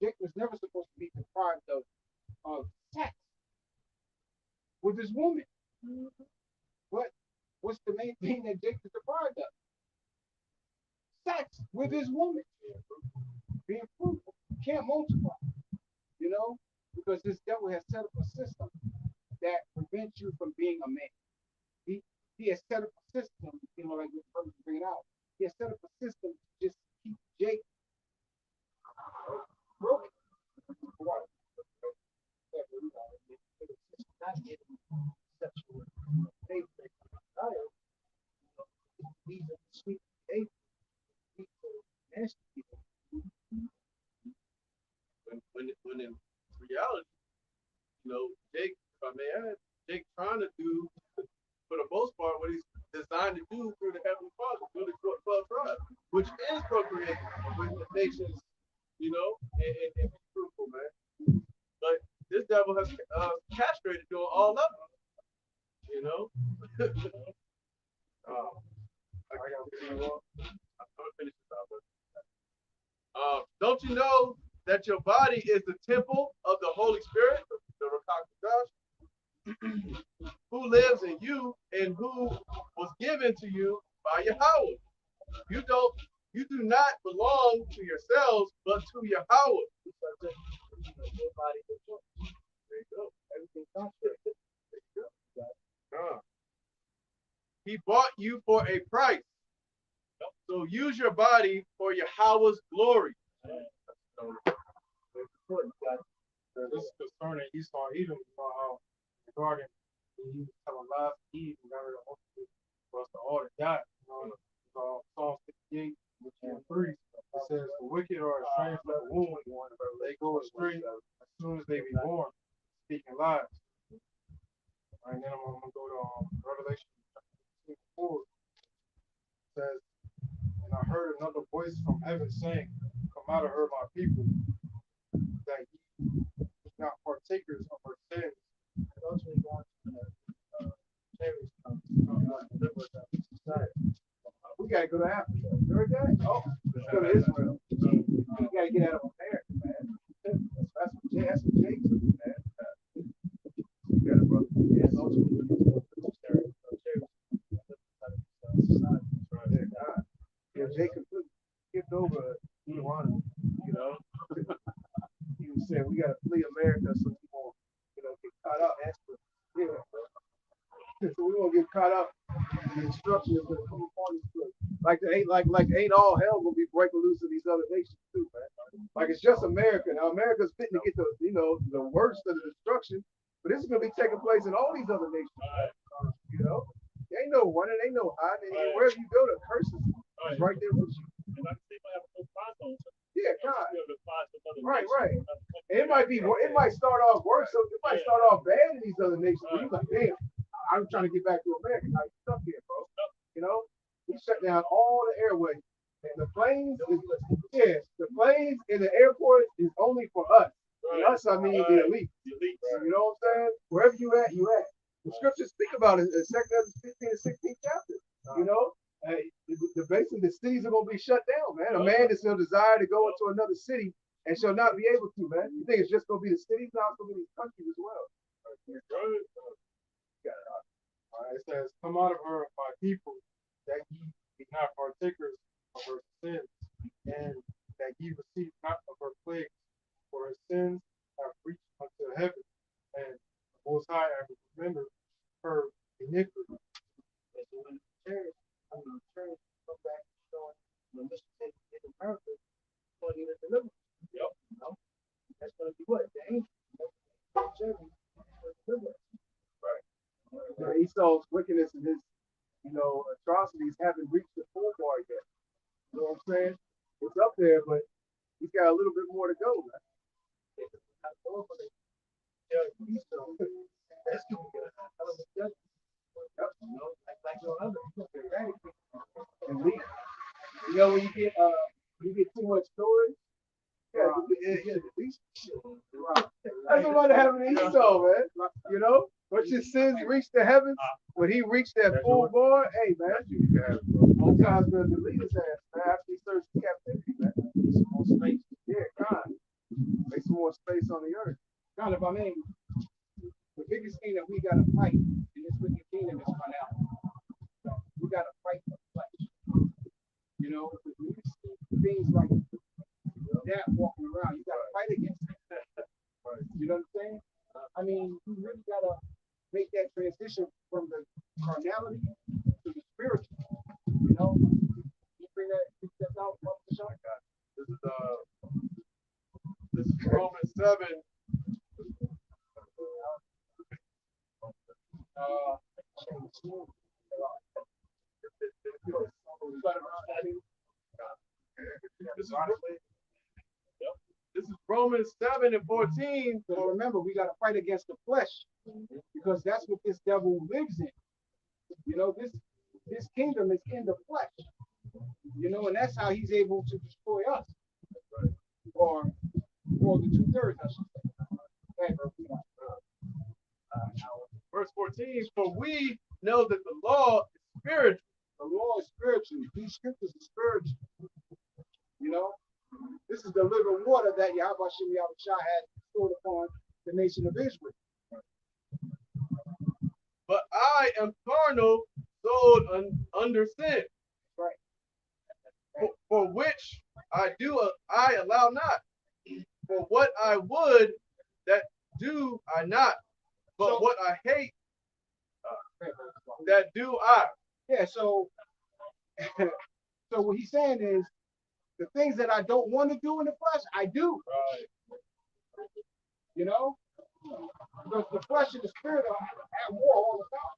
Jake was never supposed to be deprived of sex with his woman. But what's the main thing that Jake is deprived of? Sex with his woman. Being fruitful. You can't multiply. Because this devil has set up a system that prevents you from being a man. He has set up a system, like this person bringing out. He has set up a system to just keep Jake broken. Not getting sexual behavior. These are sweet behavior. These are nasty people. When in reality, Jake, if I may add, Jake trying to do, for the most part, what he's designed to do through the Heavenly Father, through the 12 tribes, which is procreating with the nations, and be fruitful, man. But this devil has castrated doing all of them, I'm gonna finish this out. Don't you know that your body is the temple of the Holy Spirit, the Rakak Gosh, who lives in you and who was given to you by Yahweh? You do not belong to yourselves, but to Yahweh. There you go. Everything comes there. There you go. He bought you for a price. So use your body for Yahweh's glory. This is concerning Esau Edom, how the garden, he was telling lies to Eve and got rid of for us to all to die. Psalm 68, which is 3, it says, the wicked are estranged like a womb, they go astray as soon as they be born, speaking lies. And then I'm going to go to Revelation 4. It says, and I heard another voice from heaven saying, come out of her, my people, that ye not partakers of her sins. We gotta go to Africa. Every day. Oh, let's go to Israel. We gotta get out of America, man. That's what Jake do, man. You got it, brother. Yeah, yeah, Jake completely skipped over Deuteronomy, He was saying we gotta flee America so we won't, get caught up. Yeah. So we won't get caught up in the destruction of the parties. Ain't all hell gonna be breaking loose in these other nations too, man. Like it's just America. Now America's fitting to get the worst of the destruction, but this is gonna be taking place in all these other nations. There ain't no running, ain't no hiding. Wherever you go, the curses is right there with you. Yeah, God. Right. It might be. It might start off worse. So it might start off bad in these other nations. But you're like, damn, I'm trying to get back to America. Now you're stuck here, bro. You know, we shut down all the airways. And the planes, the planes in the airport is only for us. And us, I mean the elite. You know what I'm saying? Wherever you at, you at. The scriptures speak about it in 2 15 and 16 chapters. You know, basically the cities are gonna be shut down, man. A man is still desire to go into another city and shall not be able to, man. You think it's just gonna be the cities? Now it's gonna be these countries as well. All right, it says, "Come out of her, my people, that ye be not partakers of her sins, and that ye receive not of her plagues, for her sins have reached unto heaven, and the Most High have remembered her iniquity." And so when the church come back and showing the mistake in America, it's going to need a deliverance. Yep. You know? That's going to be what? The angel. Esau's wickedness and his, atrocities haven't reached the full bar yet. You know what I'm saying? It's up there, but he's got a little bit more to go, man. That's going to get a hell of a judgment. You know, like your other. And we, when you get too much storage, that's what happened to Esau, man. You know, once your sins reach the heavens, when he reached that full bar, hey, man, most times going to delete his ass, man, after he serves captivity, man. Some more space. Yeah, God. Make some more space on the earth. God, if I mean, the biggest thing that we got to fight in this wicked kingdom is carnality. We got to fight for flesh. You know, things like that walking around, you got to fight against it. You know what I'm saying? I mean, you really got to make that transition from the carnality to the spiritual. You know, you bring that out. This is Romans 7. This is Romans 7 and 14. So remember, we got to fight against the flesh because that's what this devil lives in. You know, this kingdom is in the flesh. You know, and that's how he's able to destroy us. Or the 2/3, I should say. Verse 14, for we know that the law is spiritual. The law is spiritual. These scriptures are spiritual. You know, this is the living water that Yahweh Shem Yahushua had stored upon the nation of Israel. But I am carnal, sold under sin. Right. For which I allow not. For what I would, that do I not. But what I hate, that do I. Yeah, so what he's saying is the things that I don't want to do in the flesh, I do. Right. You know? Because the flesh and the spirit are at war all the time.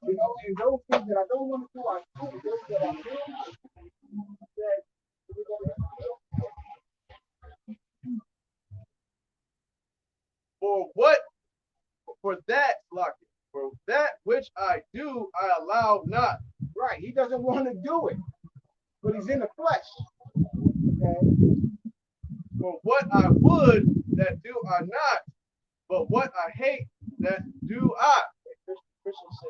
You know, and those things that I don't want to do, I do. Those that I do, for that which I do, I allow not. Right, he doesn't want to do it, but he's in the flesh. Okay. For what I would, that do I not, but what I hate, that do I. Christians say,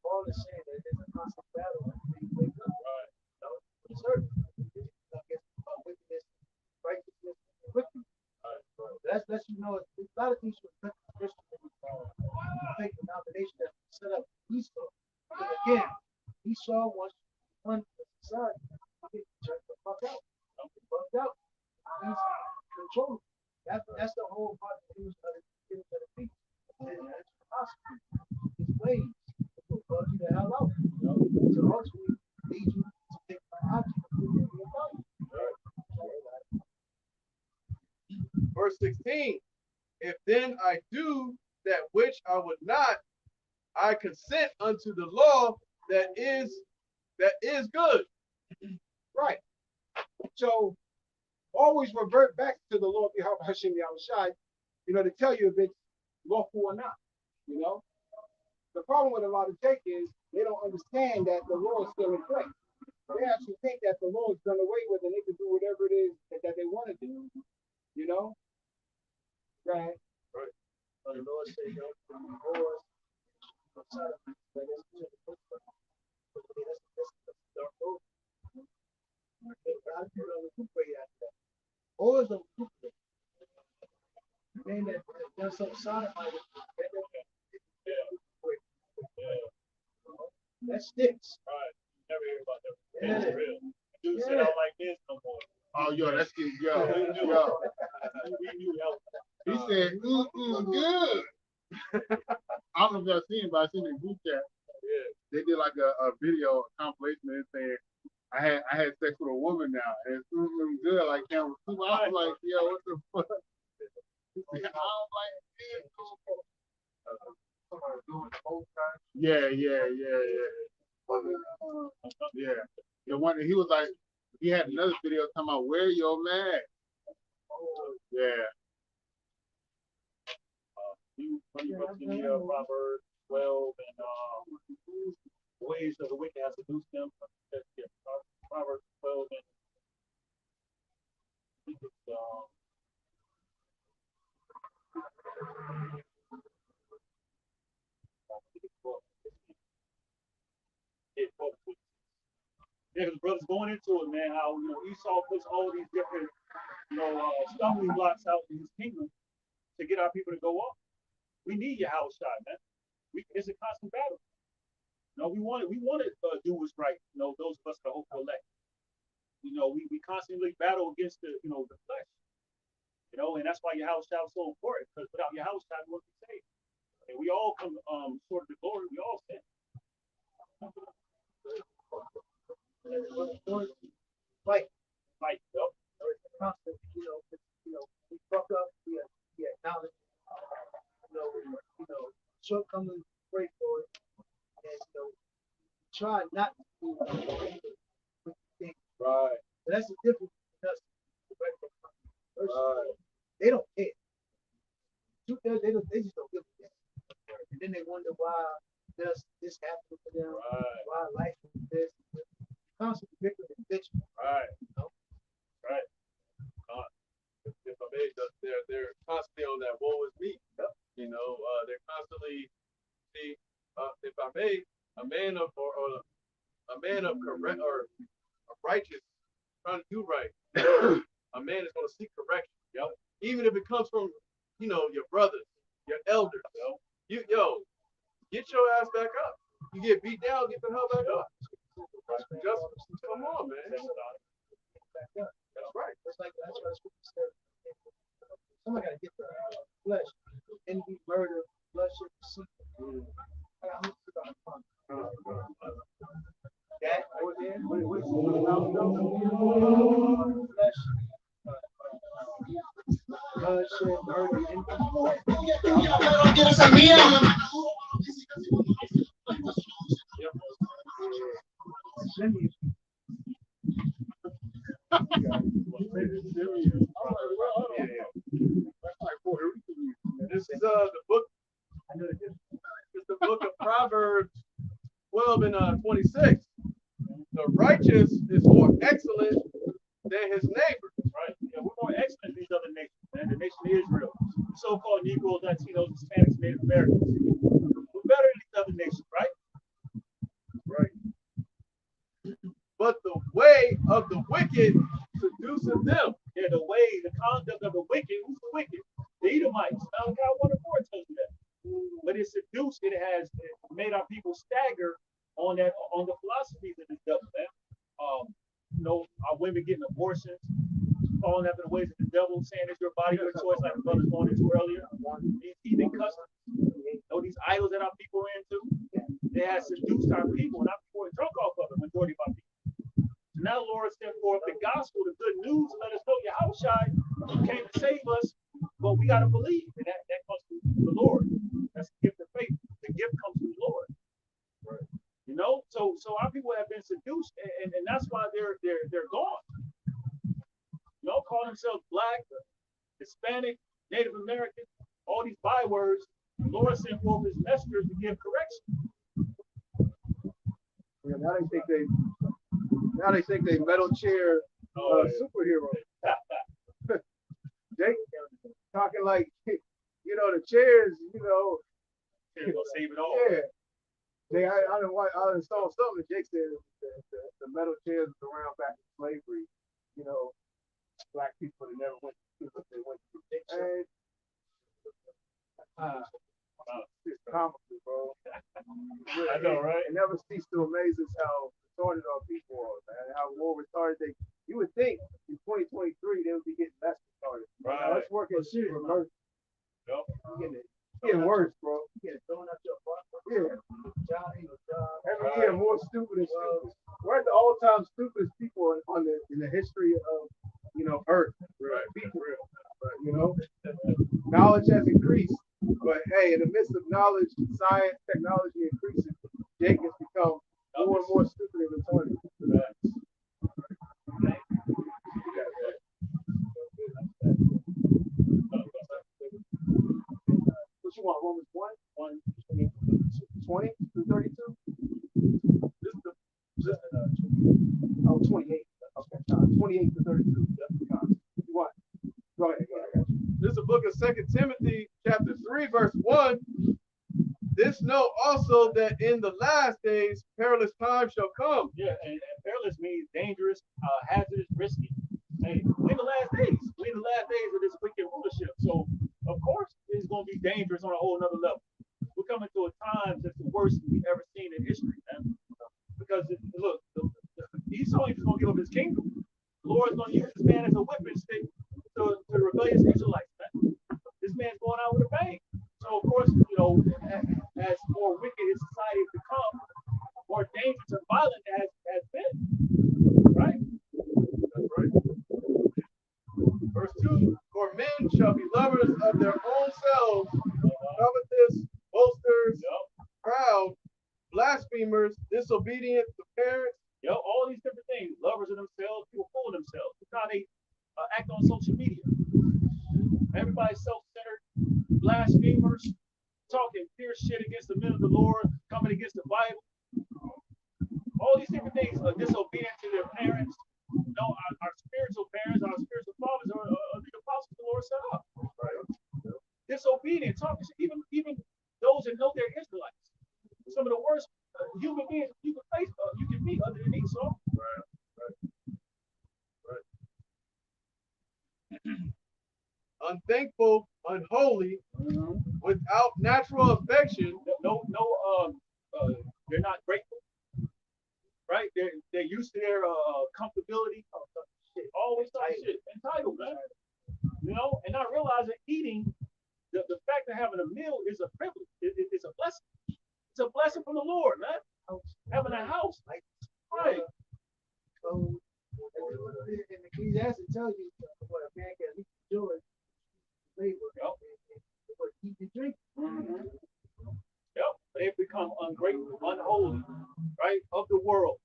Paul is saying that there's a constant battle when you wake up. Right. You know, it's certain. Against wickedness, righteousness, and wickedness. Right. That's you know, there's a lot of things with Christians take the denomination that set up Esau. But again, Esau wants one society. Check the fuck out. Get fucked out. He's controlling. That's the whole part of the people. That's philosophy. His ways will bug you the hell out. So ultimately lead you to take my object and put it in your body. Verse 16, if then I do that which I would not, I consent unto the law that is good. Right. So always revert back to the Lord Hashem Yahushai, to tell you if it's lawful or not. The problem with a lot of take is they don't understand that the law is still in place. They actually think that the law is done away with and they can do whatever it is that they want to do. Right. The Lord said, divorce outside of or the man that does some sodomite, that sticks. Right. Never hear about that. Yeah. That's real. Dude said, I don't like this no more. Oh, yo, that's good. Yo. We knew that. He said, good. I don't know if y'all seen it, but I seen it in group chat. Yeah. They did like a video, a compilation, and saying, I had sex with a woman now, and it's good, like camera two. I was like, yo, what the fuck? I was like, yeah. Yeah. The one that he was like, he had another video talking about wear your mask. Yeah. When you go to the Proverbs 12 and ways of the wicked has seduced them. Proverbs 12 and I think it's yeah, because brothers going into it, man, how Esau puts all these different stumbling blocks out in his kingdom to get our people to go off. We need your house shot, man. It's a constant battle. We want to do what's right. Those of us that hope for elect. We constantly battle against the flesh. And that's why your house shot is so important, because without your house shot, we won't be saved. And we all come short of the glory. We all sin. Fight. Yep. Constant, we fuck up, we acknowledge, shortcomings, pray for it, and try not to do what you think. Right. But that's the difference because Right. they don't care. They just don't give a damn. And then they wonder why does this happen to them? Right. Why life is this? Constantly bickering and bitching. Right. Right. If I may, they're constantly on that woe is me. They're constantly if I may, a man of correct or righteous trying to do right. A man is going to seek correction. Even if it comes from your brothers, your elders. Get your ass back up. You get beat down, get the hell back up. Just come on, man. That's right. That's why the scripture says somebody gotta get the flesh, envy, murder, bloodshed, deceit. That over there, what's flesh, bloodshed, murder, envy. This is the book. It's the book of Proverbs 12 and 26. The righteous is more excellent than his neighbor. Right. Yeah, we're more excellent than these other nations, man. The nation of Israel, the so-called Negroes, Latinos, Hispanics, Native Americans. We're better than these other nations, right? Right. But the way of the wicked seduces them. Yeah, the conduct of the wicked. Who's the wicked? The Edomites. Now, God 1:4 tells you that. But it's seduced. It made our people stagger on the philosophies of the devil, man. Our women getting abortions, falling after the ways of the devil, saying it's your body, your choice, like the brother's going into earlier. These heathen customs, these idols that our people are into, they have seduced our people, and our people are drunk off of it, majority of our people. So now, Lord, sent forth the gospel, the good news, and let us know your house shy came to save us, but we got to believe, and that comes from the Lord. That's the gift of faith. The gift comes from the Lord. Right. You know, so our people have been seduced, and that's why they're gone. You know, call themselves black, Hispanic, Native American, all these bywords. The Lord sent forth his messengers to give correction. Yeah, now they think they metal chair superhero. Jake talking like, you know, the chairs, you know. They're gonna save it all. Yeah. I saw something that Jake said the metal chairs was around back in slavery. You know, black people that never went to what they went to. And it's comical, bro. I know, right? It never ceased to amaze us how retarded our people are, man. How more retarded they. You would think in 2023 they would be getting less retarded. Right. Now, let's work in reverse. Yep. Getting worse, bro. Getting thrown out your apartment. Yeah. Job ain't no job. Every year, more stupid and stupid. We're the all-time stupidest people in the history of, you know, Earth. Right. People, you know, knowledge has increased, but hey, in the midst of knowledge, science, technology increasing, Jake has become more and more stupid and retarded. What you want? Romans 1, 20 through 32? Oh, 28. Okay, 28 to 32. What? Go ahead. This is the book of 2 Timothy, chapter 3, verse 1. This know also that in the last days perilous times shall come. Yeah, and perilous means dangerous, hazardous, risky. Hey, we're in the last days. We're in the last days of this wicked rulership. So, of course, it's going to be dangerous on a whole nother level. We're coming to a time that's the worst we've ever seen in history, man. Because, look, Esau ain't just going to give up his kingdom. The Lord's going to use this man as a whipping stick to rebellious Israelites, man. This man's going out with a bang. So, of course, you know, as more wicked his society has become, more dangerous and violent it has been. Right? That's right. Verse 2, for men shall be lovers of their own selves, covetous, boasters, proud, blasphemers, disobedient to parents. All these different things. Lovers of themselves, people fool themselves. Look how they act on social media. Everybody's self-centered, blasphemers, talking fierce shit against the men of the Lord, coming against the Bible. All these different things are disobedient to their parents. No, our spiritual parents, our spiritual fathers are the apostles the Lord set up. Right. Disobedient, talking shit, even those that know they're Israelites. Some of the worst human beings you can meet other than Esau. Unthankful, unholy, without natural affection. They're not grateful, right? They're used to their comfortability, always talking shit, entitled, man. You know, and not realizing eating, the fact of having a meal is a privilege. It's a blessing. It's a blessing from the Lord, man. Having a house, right? So, in Ecclesiastes tells you what a man can least enjoy, labor, what eat and drink. They've become ungrateful, unholy, right? Of the world.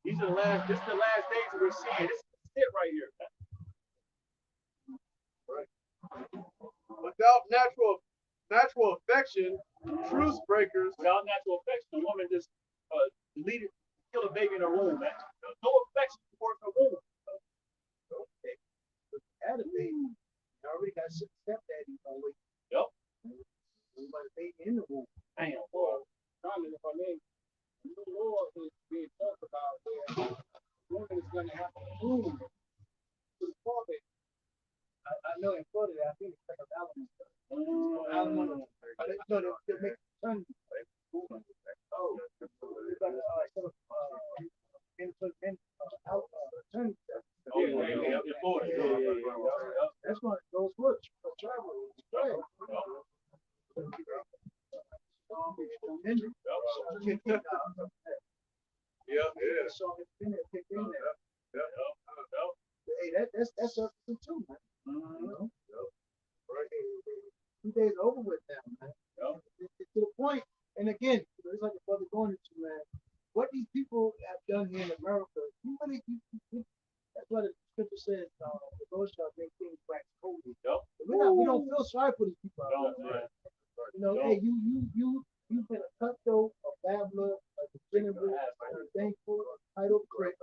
This is the last days that we're seeing. This is it right here. Without natural affection, truce breakers. Without natural affection, a woman just kill a baby in her womb, man. No affection towards her womb. Had a baby. You already got stepdaddy on the way. Yep. Everybody baby in the womb. Damn. Well, Simon, if I may, the new law is being talked about where woman is going to have to move to the father. I know in Florida, I think it's like an element. No, they make turn. Oh, That's what those words for travel. Right. Hey, that's something too, man. You know? 2 days over with now, man. It's to the point, and again, it's like the brother going into, man, what these people have done here in America, that's what the scripture says, the Lord shall make things wax cold. Yep. We don't feel sorry for these people out No, there. man. You know, hey, you've been a cutthroat, a babbler, a degenerate, a thankful, a title prick.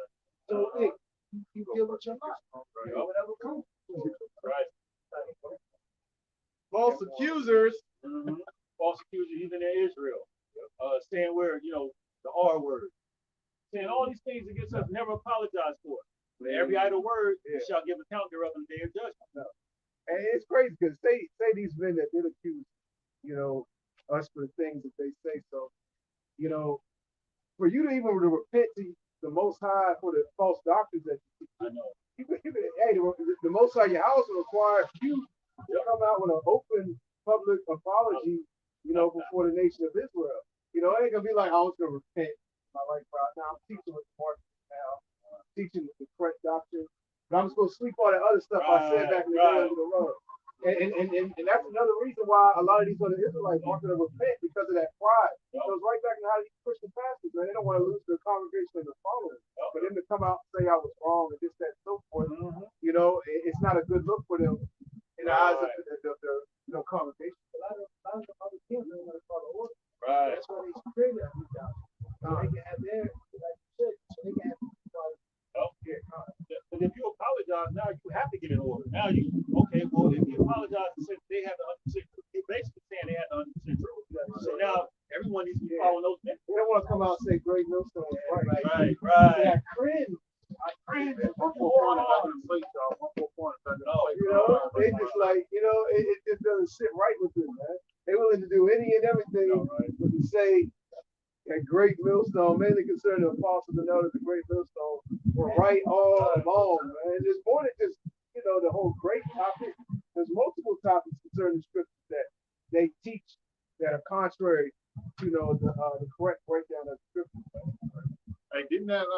So, hey, you deal with your life. Whatever comes. Right. False accusers. Mm-hmm. False accusers, even in Israel, saying where, the R word, saying all these things against us, never apologize for it. For every idle word, you shall give account thereof in the day of judgment. And it's crazy because say these men that did accuse, us for the things that they say. So, for you to even repent to the Most High for the false doctrines that you teach, I know. hey, the Most High your house will require you to come out with an open public apology, before the nation of Israel. It ain't gonna be like I was gonna repent my life right now. I'm teaching with Mark now, teaching the correct doctrine. But I'm just gonna sleep all that other stuff I said back in the day under the rug. And that's another reason why a lot of these other Israelites aren't gonna repent because of that pride. Because right back in how these Christian pastors, man, they don't want to lose their congregation and their followers. For them to come out and say I was wrong and this, that, and so forth, it's not a good look for them in the eyes of their congregation. A lot of other kids don't want to follow order. Right. That's why they created that new doctrine. So they can have their, like you said, so they can have But if you apologize now, you have to get in order. Now if you apologize and say they have the 100% truth, you're basically saying they have the 100% truth. So now everyone needs to be following those men. They don't want to come out and say Great Millstone was right. Right. Yeah, cringe. I cringe. One more point about the plate, y'all. One more point about the plate. They just like, it just doesn't sit right with them, man. They willing to do any and everything but to say that Great Millstone, mainly concerning the apostles and elders of Great Millstone, were right all along, man. There's more than just, the whole great topic. There's multiple topics concerning the scriptures that they teach that are contrary to, the correct breakdown of the scriptures. Hey, didn't that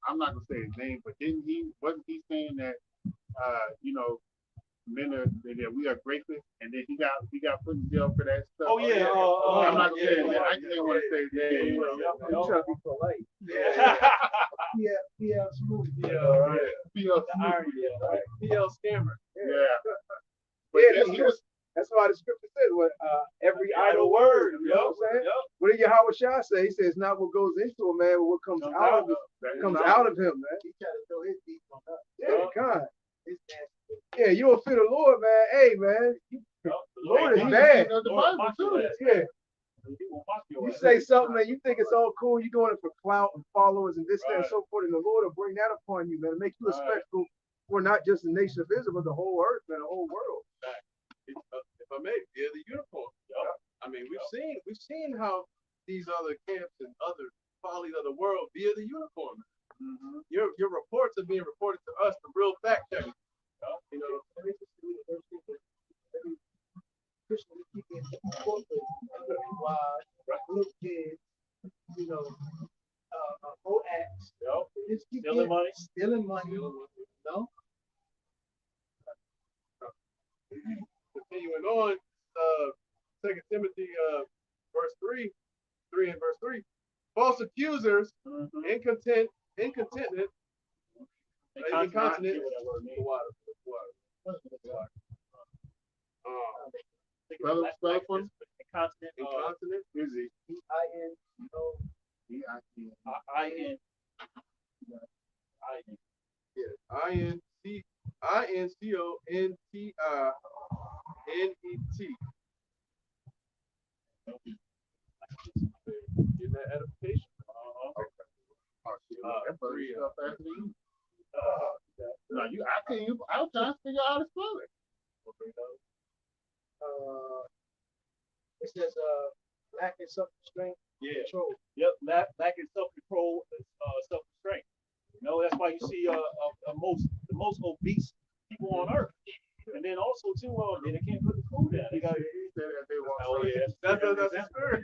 I'm not gonna say his name, but wasn't he saying that men are that we are graceless, and then he got put in jail for that stuff. Oh yeah. I'm not gonna say his name. I just didn't want to say his name. I'm trying to be polite. Yeah, smooth. Yeah, right. PL scammer. Yeah. But that's why the scripture says every idle word. You know what I'm saying? What did Yahweh Shah say? He says, not what goes into a man, but what comes out of him, man. He tried to throw his beat on us. Yeah, God. Yeah, you don't fear the Lord, man. Hey, man. The Lord is bad. The Bible too. Yeah. You say something and you think it's all cool, you're doing it for clout and followers and this, that, and so forth, and the Lord will bring that upon you, man, and make you a spectacle for not just the nation of Israel, but the whole earth, man, the whole world. If I may, the uniform. I mean, we've seen how these other camps and other follies of the world via the uniform. Mm-hmm. Your reports are being reported to us, the real fact checking. Every Christian we keep in corporate, wives, little kids, old acts. Stealing money. Continuing on, 2 Timothy verse 3 and verse 3. False accusers, incontinent, incontinent, busy. INCONTINET. Get that edification. No, I was trying to figure out how to spell it. It says lack of self-restraint. Yeah. Control. Yep. Lack of self-control, self-restraint. That's why you see the most obese people on earth. And then also too, they can't put the food down. They got. That's the spirit.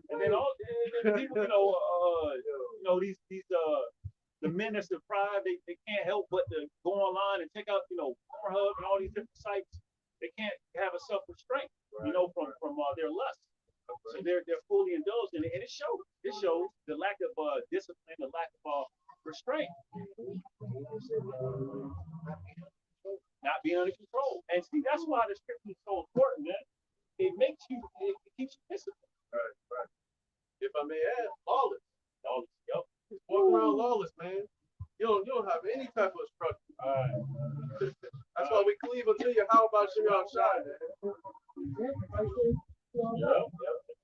And then the people, these the men that's deprived, they can't help but to go online and check out, Pornhub and all these different sites. They can't have a self-restraint, from their lust. So they're fully indulged in it, and it shows. It shows the lack of discipline, the lack of restraint, not being under control. And see, that's why the scripture is so important, man. It makes you, it keeps you disciplined. Right. If I may add, lawless. Yep. Just walk around lawless, man. You don't have any type of structure. That's why we cleave until you. How about you outside, man? Yep.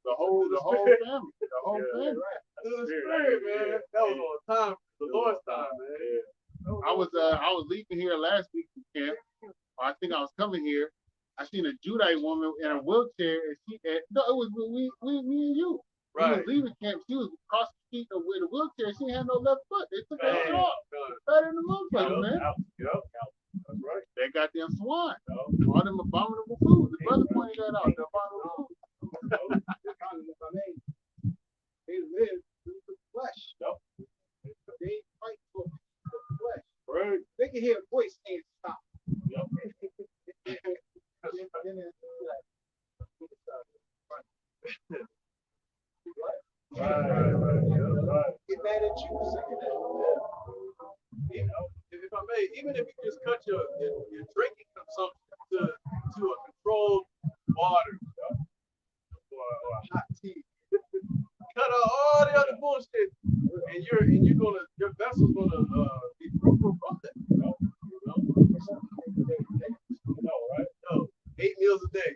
The whole family. The whole family. To the spirit, man. That was on time. The Lord's time, man. I was leaving here last week from camp. I think I was coming here. I seen a Judite woman in a wheelchair, and it was me and you. We was leaving camp. She was across the street with a wheelchair. She had no left foot. They took her shit off. Better than the motherfucker, man. Yep. That's right. That goddamn swine. All them abominable food. The brother pointed that out. The abominable food. They live through the flesh. They ain't fight for the flesh. Right. They can hear a voice saying stop. Yep. Right. Get mad at you for saying that. If I may, even if you just cut your drinking consumption to a controlled water or hot tea, cut out all the other bullshit, and your vessel's gonna be proof of that. Right? No, 8 meals a day.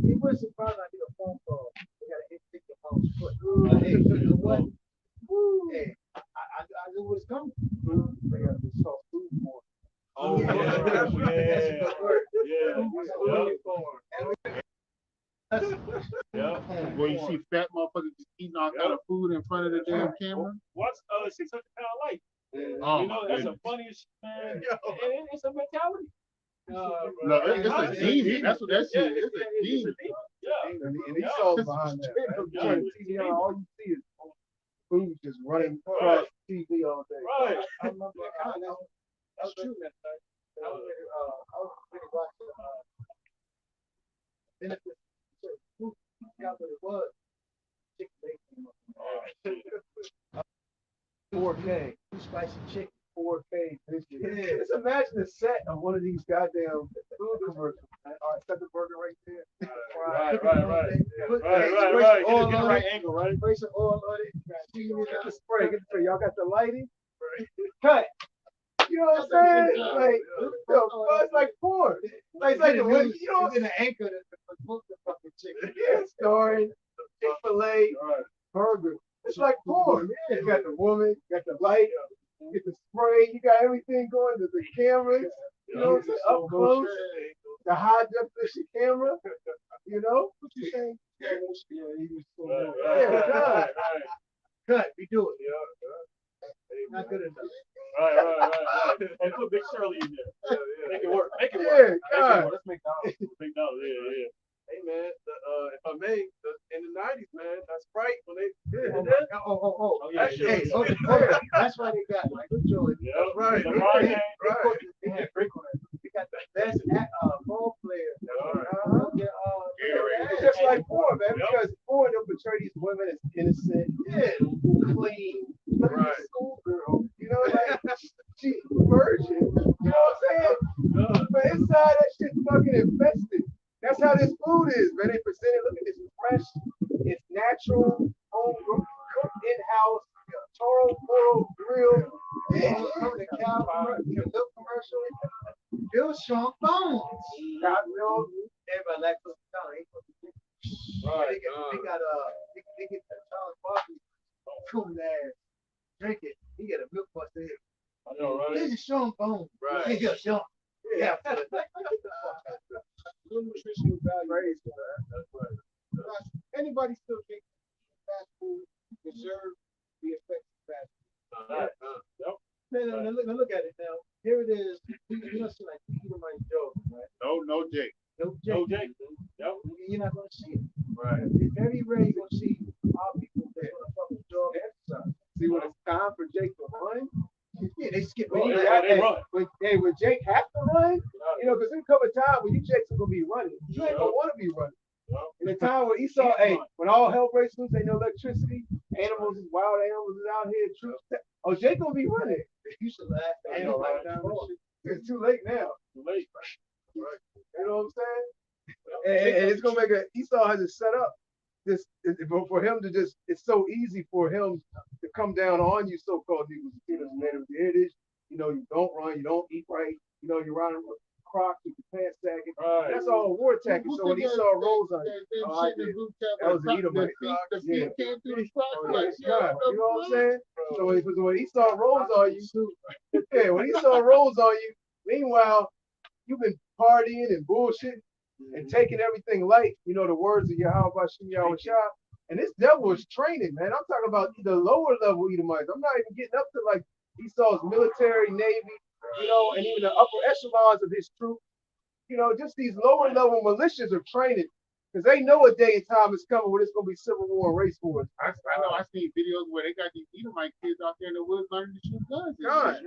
It was surprising I get a phone call. They got to hit your mom's foot. Hey, you know what? Hey, I knew what was coming. They got to soft food more. Oh, yeah. That's a good word. Where you see fat motherfuckers just eating all kind of food in front of the damn camera. What's 600-pound life? Oh, You know, that's the funniest, man. And it's a mentality. No, it's a demon. That's what that shit is. It's a demon. And he's all behind that. Right? All you see is food just running across TV all day. Right. I remember that's true. I was really watching benefit. Who got what it was? Chicken 4K. Spicy chicken. 4K. Just imagine the set of one of these goddamn food commercials. All right, set the burger right there. Right. Get the right angle, right? Place of oil on it. Get the spray. Y'all got the lighting? Cut. You know what I'm saying? Like, it's like porn. Like, it's like the one, you know, in the anchor that book the fucking chicken. Yeah, starring Chick-fil-A burger. It's like porn. Yeah. You got the woman, you got the light, you get the spray, you got everything going to the cameras. You know what I'm saying? Up close, the high definition camera. You know what you saying? Yeah, God. Cut. We do it. Not good enough. Right. And put Big Shirley in there. Make it work. Yeah, God. Let's make dollars. Yeah. Hey man, if I may, in the '90s, man, that's Sprite when they Yeah. That's why they got Michael Jordan. That's right. The They had great one. They got the best ball player. It's just like porn, man, because porn will portray these women as innocent, clean, like schoolgirl. You know, like she's a virgin. You know what I'm saying? But inside that shit's fucking infested. That's how this food is, man. They present it. Look at this, fresh. It's natural, home cooked in-house. Toro grill. The cow milk commercial. Bill Sean Bones. Got milk. Everybody like those down. Right. They get that Charles Barkley cool ass. Drink it. He get a milk buster here. I know, right? This is Sean Bones. Right. He got Sean. Yeah. Nutritional value. That's right. Anybody still think fast food deserves the effects of fast food? Now look at it now. Here it is. You know, see like Peterman Joe, right? No, Jake. No Jake. Yep. You're not gonna see it. Right. It's very rare you're gonna see our people that fucking dog exercise. See, when it's time for Jake to run, Yeah, they skip they when he They got run. when Jake has to run, because there's come a time when you Jake's gonna be running. You ain't gonna want to be running. In the time when Esau, when all hell breaks loose, ain't no electricity, wild animals is out here, troops. Oh, Jake gonna be running. You should laugh. It's too late now. Too late. You know what I'm saying? And it's gonna make Esau has it set up. This for him to just, it's so easy for him to come down on you, so-called Negroes. Here it is. You don't run, you don't eat right. You're running with Crocs with your pants sagging. Right. That's all war tactics. So when Esau rolls on you, that was the Edomite. The feet came through the Crocs. You know what I'm saying? So when Esau rolls on you, when Esau rolls on you, meanwhile, you've been partying and bullshitting and taking everything light, the words of Yahweh Bashim Yahweh Shah. And this devil is training, man. I'm talking about the lower level Edomites. I'm not even getting up to like Esau's military, navy, and even the upper echelons of his troops. Just these lower level militias are training because they know a day and time is coming when it's going to be civil war and race wars. I know I've seen videos where they got these Edomite kids out there in the woods learning to shoot guns. God,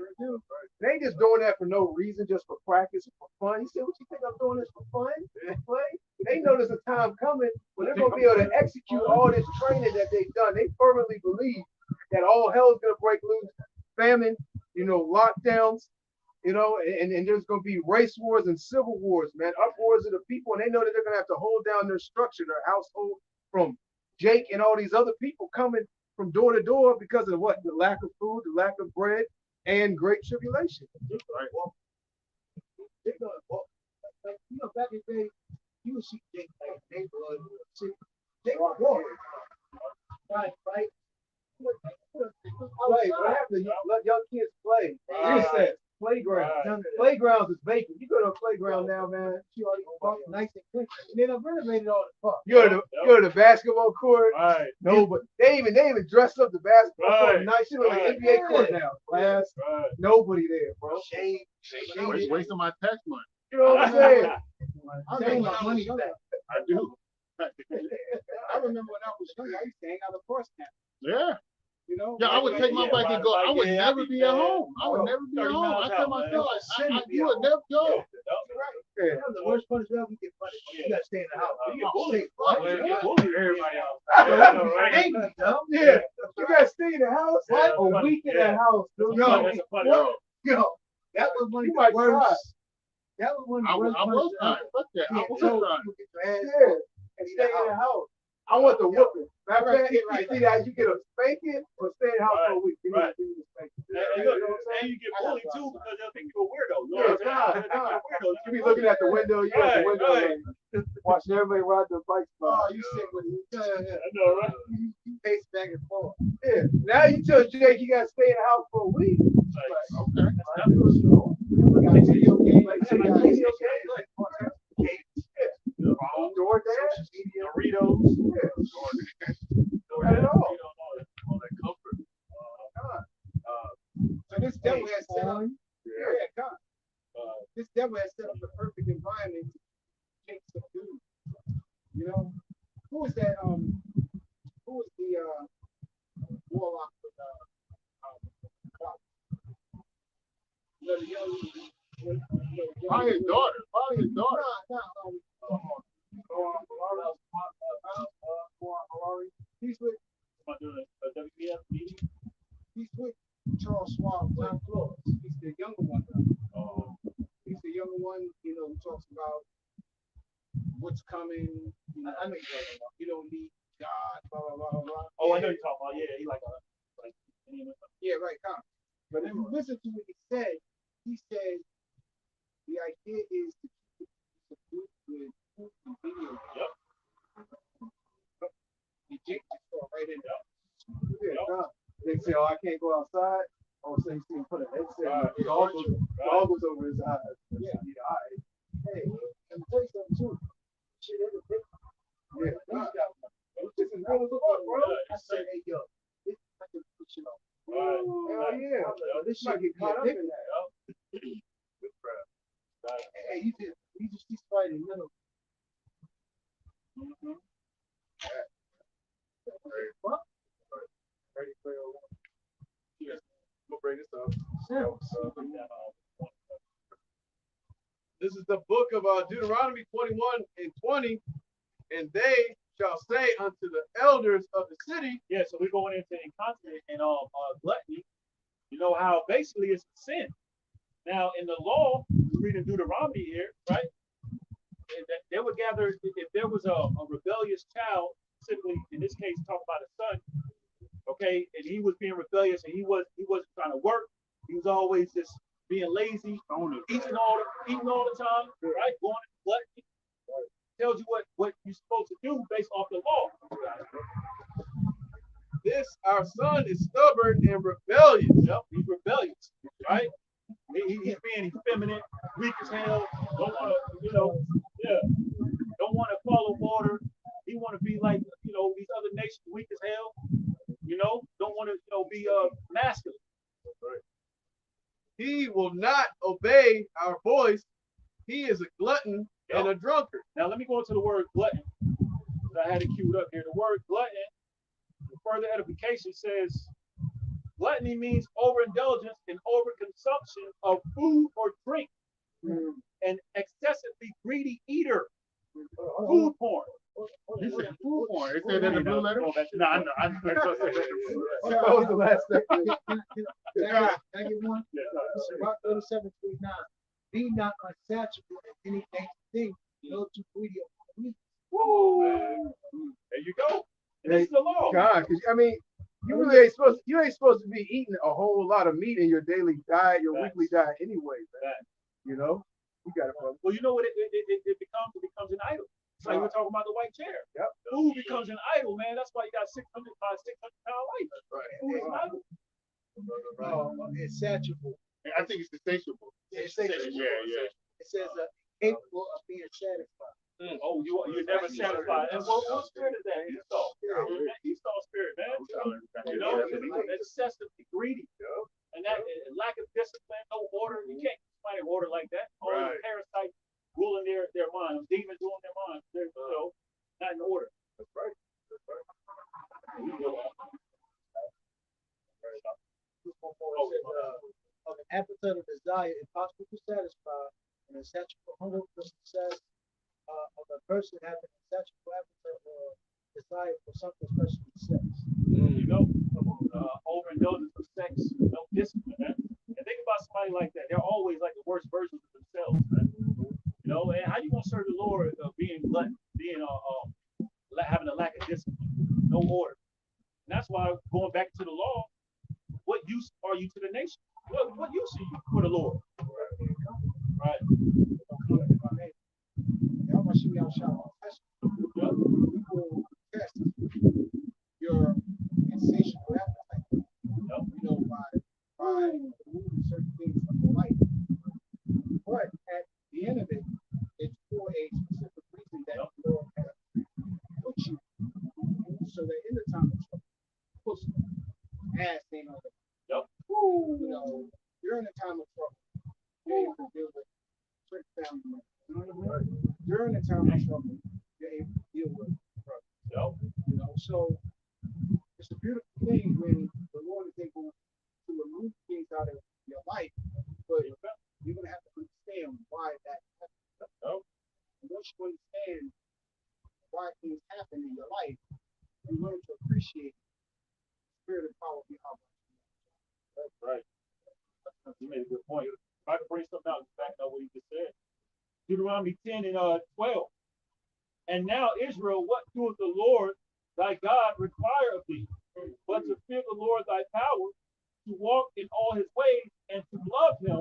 they ain't just doing that for no reason, just for practice, for fun. You say, what you think I'm doing this for fun? Play? They know there's a time coming when they're going to be able to execute all this training that they've done. They firmly believe that all hell is going to break loose, famine, lockdowns, and there's going to be race wars and civil wars, man, uproars of the people, and they know that they're going to have to hold down their structure, their household, from Jake and all these other people coming from door to door because of what? The lack of food, the lack of bread, and great tribulation. Right. Well, back in the day, you would see Jake like neighborhood, Jake war. Right. What happened? Let young kids play. Recess, playground. Playgrounds is vacant. You go to a playground now, man. See all these parks nice and clean. And then I've renovated all the parks. You go to the basketball court. Right. No, but they even dress up the basketball court nice. You know, Right. the NBA court now. Class. Right. Nobody there, bro. Shade. Wasting my tax money. You know what I'm saying? I remember my money back. I do. I remember when I was young, I used to hang out at Force Camp. Yeah. Yeah, I would take my bike and go. I would never be at home. I would never be at home. I tell myself, you would never go. Right. The worst part is that we get punished. You gotta stay in the house. You get bullied. Everybody else. Yeah. You gotta stay in the house. What? A week in the house. Yo, that was one of You the might worst. cry. That was one I of the worst. was trying. Fuck that. I was trying. Yeah. And stay in the house. I want the whooping. Matter of fact, see that you get a spanking or stay in the house for a week. You Right. need to spank. And you get bullied too because they'll think you're a weirdo. You be looking at the window. You at the window, like, watching everybody ride their bikes. Oh, you sit with me. I know, right? You pace back and forth. Yeah. Now you tell Jake you gotta stay in the house for a week. Okay. Got video games. DoorDash, Doritos. Not at all. All that comfort. So this devil has set up. This devil has set up the perfect environment to take some dude. Who was that? Who was the warlock with Probably his daughter. He's with WPF meeting. he's with Charles Schwab, John Claus. He's the younger one. He's the younger one, who talks about what's coming. I know you're talking about. You don't need God, blah blah blah blah. Oh, I know you're talking about. Yeah, he like Yeah, right, come. But if you listen to what he said the idea is to keep the group with food and video. Yep. The Jake just fall right in there. Yeah, they say, I can't go outside. Oh, so you see him put it. They say, dog was over his eyes. Yeah. Right. Hey, let me tell you something too. Shit, they were big. Yeah. This is real good, bro. I said, hey, yo, this is like a good shit on. Hell yeah. This Might shit get caught up in that. Hey, you just see somebody in the middle. Ready for your bring this up. Seven. This is the book of Deuteronomy 21 and 20. And they shall say unto the elders of the city. Yeah, so we're going into incontinence and gluttony. You know how basically it's a sin. Now in the law, we're reading Deuteronomy here, right? And that they would gather if there was a rebellious child, specifically in this case, talk about a son, okay, and he was being rebellious and he wasn't trying to work. He was always just being lazy, eating all the time, right? Going into gluttony. Tells you what you're supposed to do based off the law. This our son is stubborn and rebellious. Yep, he's rebellious, right? He's being effeminate, weak as hell. Don't want to, don't want to follow order. He want to be like, these other nations, weak as hell. Don't want to, be masculine. He will not obey our voice. He is a glutton and a drunkard. Now let me go into the word glutton. I had it queued up here. The word glutton, for further edification, says gluttony means overindulgence and overconsumption of food or drink. An excessively greedy eater. Food porn. This is food porn. It said in the blue letter? No, I know. That was the last thing. Can I get one? Rock 37:39. Be not unsaturated in any thing, no too greedy of meat. There you go. That's the law. God, I mean, you really ain't supposed to be eating a whole lot of meat in your daily diet, your weekly diet anyway, man. You got it, brother. Well, you know what it becomes? It becomes an idol. It's like we're talking about the white chair. Yep. Food becomes an idol, man. That's why you got 600 pound life. Right. Food is an idol. It's saturated. I think it's insatiable. It's Yeah, saturated. yeah. It says capable of being satisfied. Oh, you're never satisfied. And what spirit is that? Esau. Esau spirit, man. Excessively greedy. And that lack of discipline, no order. You can't find an order like that. All these parasites ruling their minds, demons ruling their minds. They're not in order. That's right. Of an appetite or desire impossible to satisfy, and a sexual hunger for success of a person having a sexual appetite or desire for something special in sex. Overindulgence of sex, no discipline, man. And think about somebody like that. They're always like the worst versions of themselves, man. And how you gonna serve the Lord being glutton, being having a lack of discipline, no order? And that's why going back to the law, what use are you to the nation? What use are you for the Lord? Right. Y'all must shoot y'all shot. People test your insatiable appetite. By removing certain things from your life. But at the end of it, it's for a specific reason that the Lord has put you. So that in the time of trouble, pussy, ass ain't on it. During the time of trouble, you're able to deal with certain family members. During the time of trouble, you're able to deal with brothers. So it's a beautiful thing when the Lord is able to remove things out of your life, but you're gonna have to understand why that happened. And once you understand why things happen in your life, you learn to appreciate the spirit and power behind it. That's right. You made a good point. If I can bring something out, back up what he just said. Deuteronomy 10 and 12. And now, Israel, what doeth the Lord thy God require of thee? But to fear the Lord thy power, to walk in all his ways, and to love him,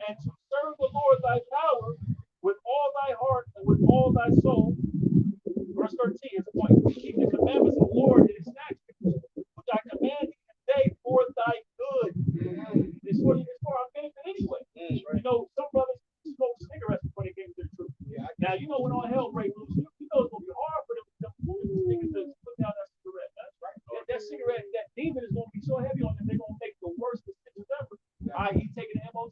and to serve the Lord thy power with all thy heart and with all thy soul. Verse 13 is the point. To keep the commandments of the Lord and his statutes, which I command thee today for thy good. It's for our benefit anyway. Some brothers smoke cigarettes before they came to the truth. Now, when all hell breaks loose, it's going to be hard for them to put down that cigarette. That's right. That cigarette, that demon is going to be so heavy on them, they're going to make the worst decisions ever, i.e. taking an MOT.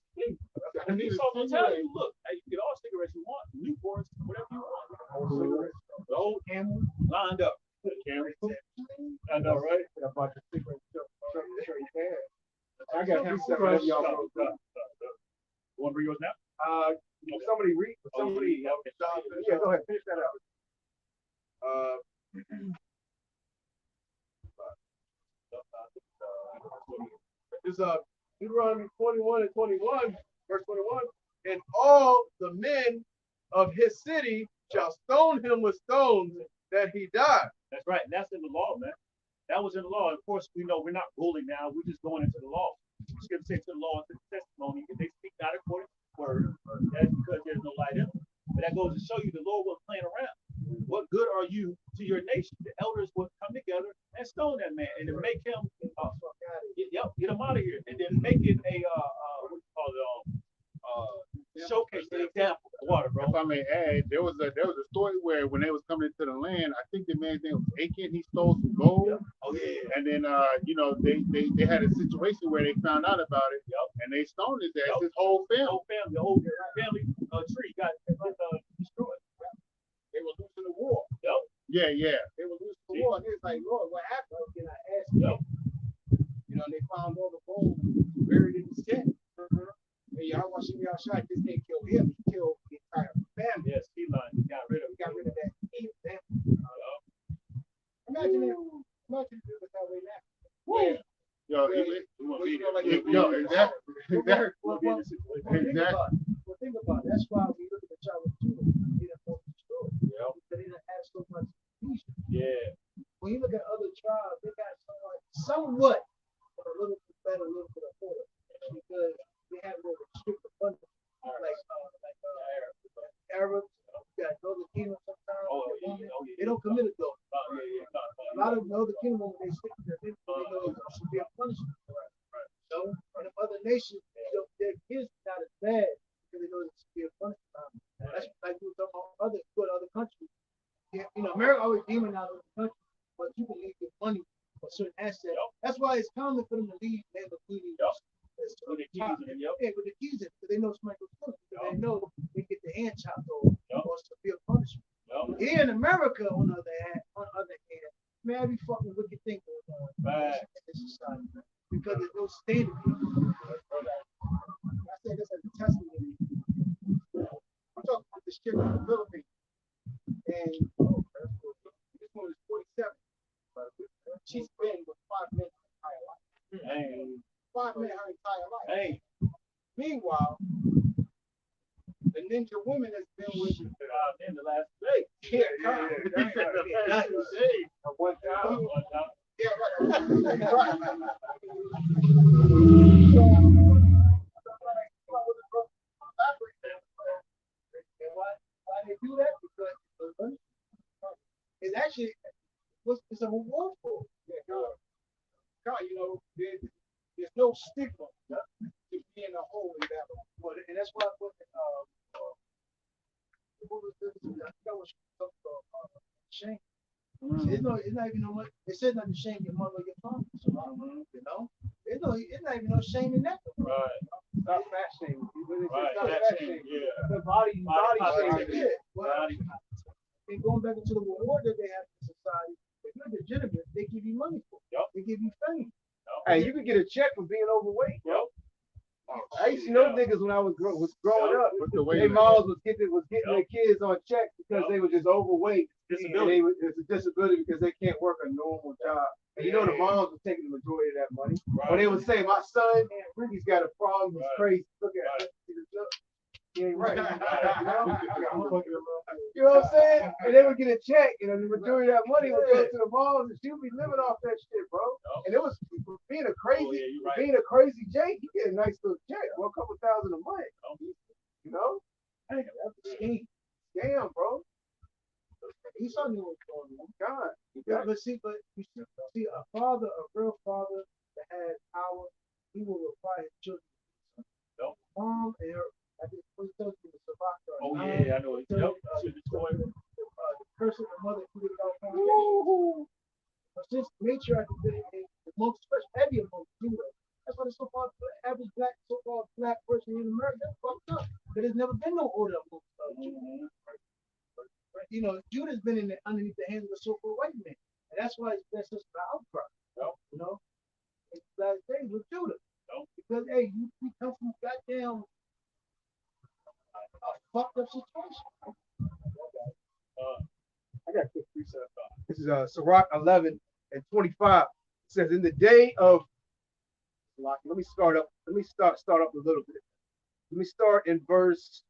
And he's going to tell you, look, you get all cigarettes you want, Newports, whatever you want. The old Camel lined up. I know, right? I bought the cigarette. I got precept, whatever y'all want. Want to bring yours now? Somebody read. Somebody. Okay. Yeah, go ahead. Finish that out. It's Deuteronomy 21 and 21, verse 21. And all the men of his city shall stone him with stones that he die. That's right. And that's in the law, man. That was in the law. Of course, we know we're not ruling now. We're just going into the law. Scripture says to the law and to the testimony. If they speak not according to the word, that's because there's no light in them. But that goes to show you the Lord wasn't playing around. What good are you to your nation? The elders would come together and stone that man and to make him get him out of here. And then make it a what you call it, showcase, an example of water, bro. If I may add, there was a story where when they was coming into the land, I think the man's name was Achan. He stole some gold. Oh yeah. And then they had a situation where they found out about it. And they stoned his ass, his whole family. The whole family tree got destroyed. They were losing the war. Yeah. They were losing the war. And it's like, Lord, what happened? And I asked them. You know, they found all the gold buried in his tent. And y'all watching me outside, this didn't kill him. He killed the entire family. Yes, he got rid of that evil family. Imagine if it was that way now. Exactly. Well, think about it. That's why we look at the child of Judah. They didn't want to destroy. Because they didn't have so much peace. Yeah. When you look at other tribes, they got somewhat a little bit better, a little bit of order. Because they have a little strict abundance. Like Arabs, you got Northern Kingdom sometimes. They don't commit adultery. A lot of the Northern Kingdom, when they stick to their they know it should be a punishment. So, in other nations, their kids not as bad because they know it should be a punishment. That's like we were talking about other countries. Yeah, you know, America always demonizes other countries, but you can leave your money for certain assets. That's why it's common for them to leave Lamborghinis. With the keys in, because they know somebody will kill them. They know they get the hand chopped off or severe punishment. Here in America, on the other hand, man, every fucking wicked thing goes on in this society because there's no standard. I say this as a testimony. I'm talking about this chick in the Philippines, and this one is 47. She's been with 5 men her entire life. 5 men her entire life. Meanwhile, the ninja woman has been with in the last day. Why they do that? Because it's actually it's a reward for it. God, you know, there's no stigma to being a holy devil. And that's why I put shame. It's not even no much. It says not to shame your mother or your father. You know, it's not even no shame in that. Right. Stop fat shaming. Stop fat shaming. Yeah. The body shaming. And going back into the reward that they have in society, if you're degenerate, they give you money for it. They give you fame. Hey, you can get a check for being overweight. I used to know niggas when I was growing up. Their moms was getting their kids on checks because they were just overweight. It's a disability because they can't work a normal job. And you know the moms were taking the majority of that money. Or they would say, my son, Ricky's got a problem, he's crazy. Look at it. He ain't right. You know what I'm saying? And they would get a check, and the majority of that money would go to the moms, and she would be living off that shit, bro. And it was being a crazy Jake, you get a nice little check, well, a couple thousand a month. You know? That's a scam, bro. He's on your phone, God. But you see, a real father that has power, he will require his children. Mom and her. I just was telling you the Spartacus. I know. The person, the mother, who did all fornication. But since matriarch has been the most heavy among Judah, that's why the so-called average so-called black person in America is fucked up. There's never been no order among Judah. You know, Judah's been underneath the hands of the so-called white man, and that's why it's such an outcry. You know, it's the last days with Judah. Because I got a quick precept. This is Sirach 11 and 25. It says, in the day of, let me start up a little bit. Let me start in verse,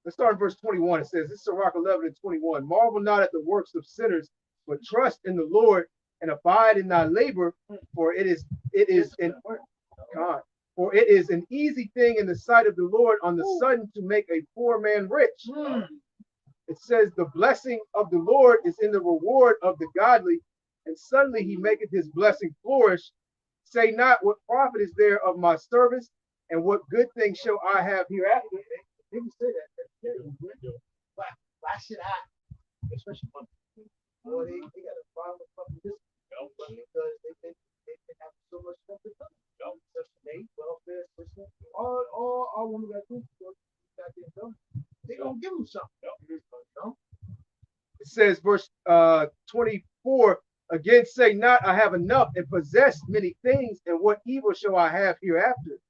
let's start in verse 21. It says, this is Sirach 11 and 21. Marvel not at the works of sinners, but trust in the Lord and abide in thy labor, for it is an God. For it is an easy thing in the sight of the Lord on the sudden to make a poor man rich. It says, the blessing of the Lord is in the reward of the godly, and suddenly he maketh his blessing flourish. Say not, what profit is there of my service, and what good thing shall I have hereafter? They can say that. Why should I? Especially when they got a problem with fucking this because they have so much stuff to do. Section 8, welfare system. All women got to do is they gonna give them something. It says, verse 24, again say not, I have enough and possess many things, and what evil shall I have hereafter?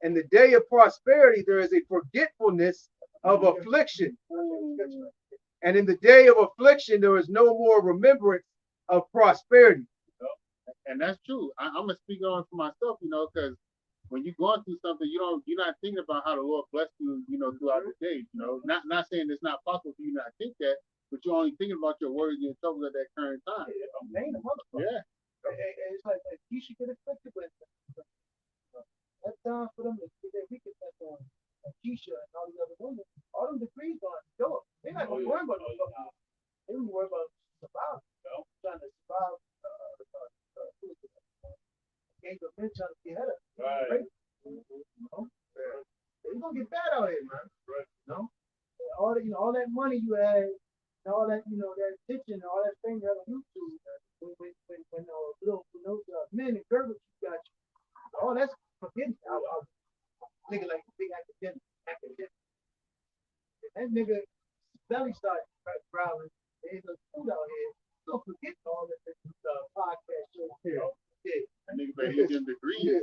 In the day of prosperity, there is a forgetfulness of affliction. And in the day of affliction, there is no more remembrance of prosperity. And that's true. I'm gonna speak on for myself, because when you're going through something, you're not thinking about how the Lord bless you, throughout the day. Not saying it's not possible for you not think that, but you're only thinking about your worries and your troubles at that current time. Yeah. It's like you should get affected with that's time for them to get their weakness on Keisha and all the other women. All them degrees on the door. They're not gonna worry about the They gonna worry about survival. Trying to survive gang of men trying to get ahead of right? They're gonna get bad out here, man. All that money you had, and all that, that attention, all that thing you have on YouTube, when those men and girls you got you, all that's forgetting. Nigga like a big academic. If that nigga belly starts growling, there's no food out here. Don't forget all that podcast shows here. That nigga better get them degrees.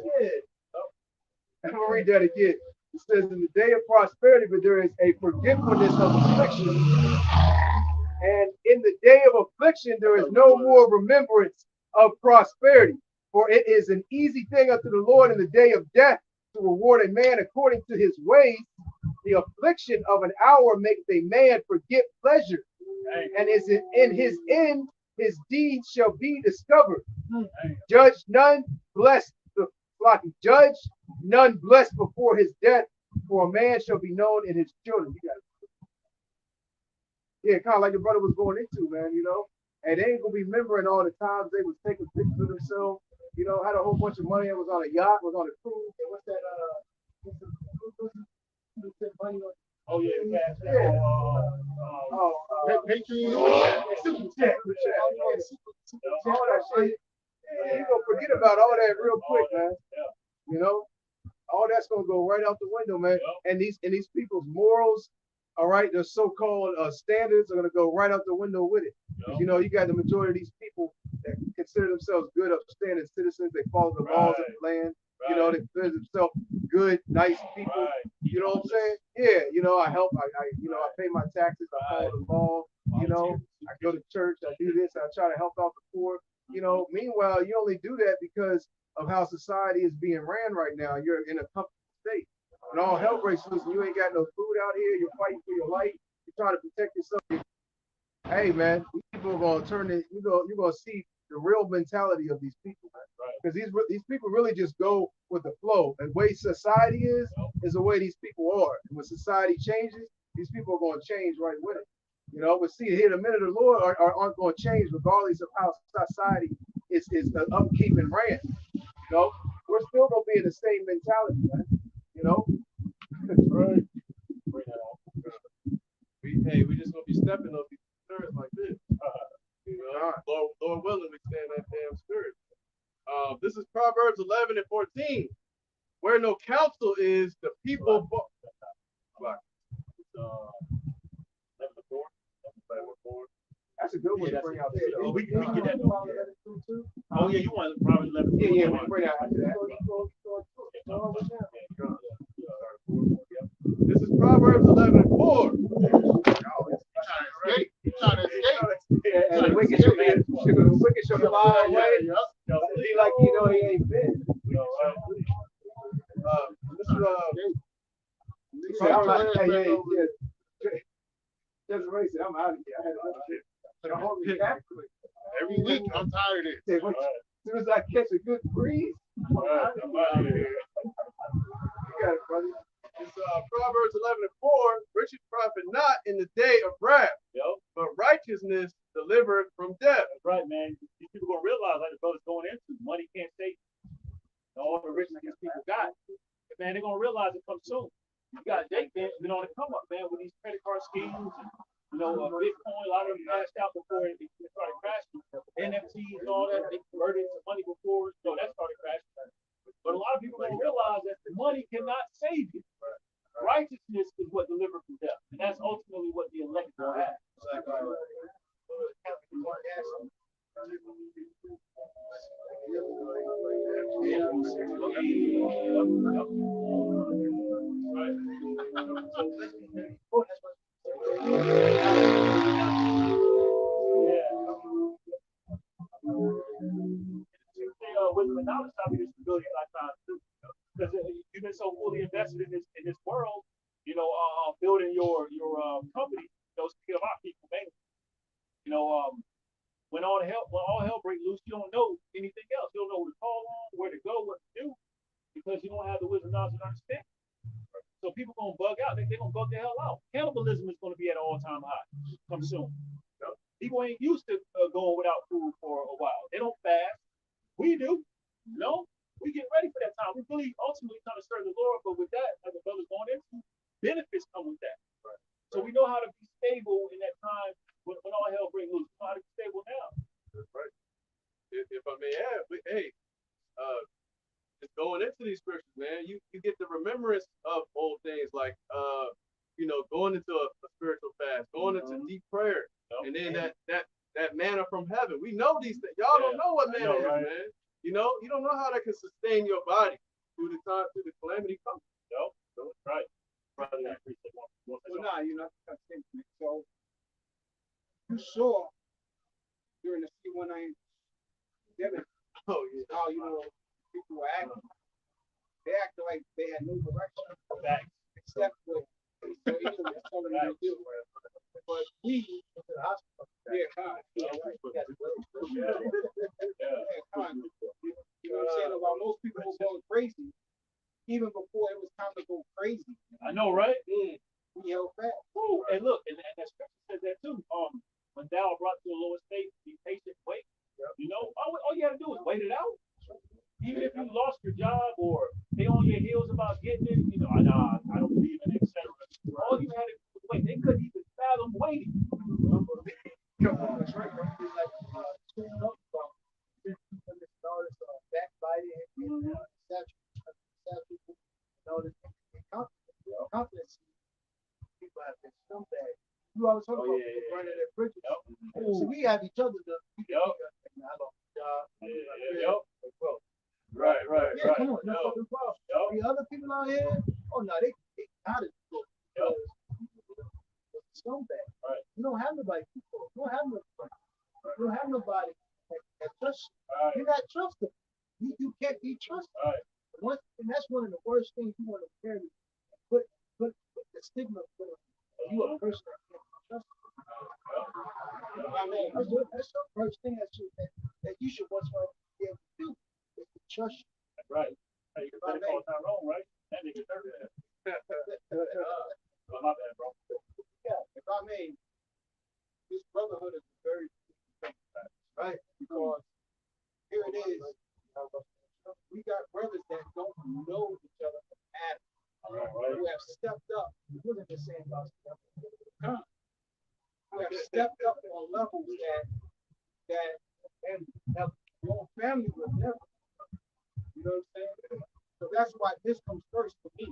I'm gonna read that again. It says, in the day of prosperity, but there is a forgetfulness of affliction. And in the day of affliction, there is no more remembrance of prosperity. For it is an easy thing unto the Lord in the day of death to reward a man according to his ways. The affliction of an hour maketh a man forget pleasure. And is in his end, his deeds shall be discovered. Judge none blessed judge none blessed before his death, for a man shall be known in his children. Yeah, kind of like the brother was going into, man, and they ain't gonna be remembering all the times they was taking pictures of themselves, had a whole bunch of money and was on a yacht, was on a cruise, and what's that money on? Oh yeah, Super chat. All that shit. You're gonna forget about all that real quick, man. All that's gonna go right out the window, man. And these people's morals, all right, their so-called standards are gonna go right out the window with it. You got the majority of these people that consider themselves good, upstanding citizens. They follow the laws of the land. They consider themselves good, nice people. You know what I'm saying? Yeah. I help. I pay my taxes. I follow the law. I go to church. I do this. I try to help out the poor. Meanwhile, you only do that because of how society is being ran right now. You're in a comfortable state. When all hell breaks loose, and you ain't got no food out here. You're fighting for your life. You're trying to protect yourself. Hey, man, these people are gonna turn it. You're gonna see the real mentality of these people, man. Because these people really just go with the flow. And the way society is the way these people are. And when society changes, these people are going to change right with it. But see, here the men of the Lord aren't going to change regardless of how society is upkeep and ran. We're still going to be in the same mentality, man. Right. We just gonna be stepping up these spirits like this. Lord willing, we stand that damn spirit. This is Proverbs 11 and 14. Where no counsel is, the people. That's a good one to bring out there. Oh, we can get that. Oh yeah, you want Proverbs 11? Yeah, we can bring out after that. This Proverbs 11 and 4. Trying to escape. And the wicked shall fly away. He like he ain't been. This is I'm like, hey, just racing. I'm out of here. I had to hold me back. Every week, I'm tired of it. As soon as I catch a good breeze, I'm out of here. You got it, buddy. It's Proverbs 11 and 4. Riches profit not in the day of wrath, but righteousness delivered from death. That's right, man. These people gonna realize, like the brother's going into, money can't save you. All the richness these people got, man, they're gonna realize it comes soon. You got Jake been on the come up, man, with these credit card schemes and Bitcoin. A lot of them crashed out before it started crashing. NFTs and all that, they converted into money before that started crashing. But a lot of people don't realize that money cannot save you. Righteousness is what delivers from death, and that's ultimately what the elect will have. Wisdom and knowledge taught me this ability lifetime too, because you've been so fully invested in this world, building your company. Speaking of our people, mainly, when all hell breaks loose, you don't know anything else. You don't know who to call on, where to go, what to do, because you don't have the wisdom, knowledge, and understanding. So people gonna bug out. They're gonna bug the hell out. Cannibalism is gonna be at an all-time high come soon. People ain't used to going without food for a while. They don't fast. We do. We get ready for that time. We really ultimately trying to serve the Lord, but with that, as the brother's going into, benefits come with that. Right. So we know how to be stable in that time when all hell breaks loose. We know how to be stable now. That's right. If I may add, just going into these scriptures, man, you get the remembrance of old things like going into a spiritual fast, going into deep prayer, and then that manna from heaven. We know these things. Y'all don't know what manna is, right? Man. You don't know how that can sustain your body through the calamity comes. Right. So you saw during the C19 pandemic how people were acting. They acted like they had no direction except for so they do. But we while most people were going crazy, even before it was time to go crazy. I know, right? We held fast. Ooh, and look, and that scripture says that too. When thou art brought to a lower state, be patient, wait. All you have to do is wait it out. Even if you lost your job or they on your heels about getting it, I don't believe in it, etc. All you had to do was wait. They couldn't even fathom waiting. Come on, that's right. Backbiting and confidence. People have been scumbags. You always talk about people burning their bridges. So we have each other. Right. Yeah, come on. The other people out here, they got it. Scumbag. Right. You don't have nobody. You don't have nobody. You don't have nobody that trusts you. Right. You're not trustable. You can't be trusted. Right. And that's one of the worst things you want to carry. Put the stigma on you, a person that can't be trusted. That's the first thing that you should want to be able to do is to trust you. That's right. Hey, you better call Tyrone, right? That nigga heard that. My bad, bro. Yeah, if I may, this brotherhood is very thing, right? Because here it is. We got brothers that don't know each other from Adam, who have stepped up. Who have stepped up on levels that and your family would never. You know what I'm saying? So that's why this comes first for me.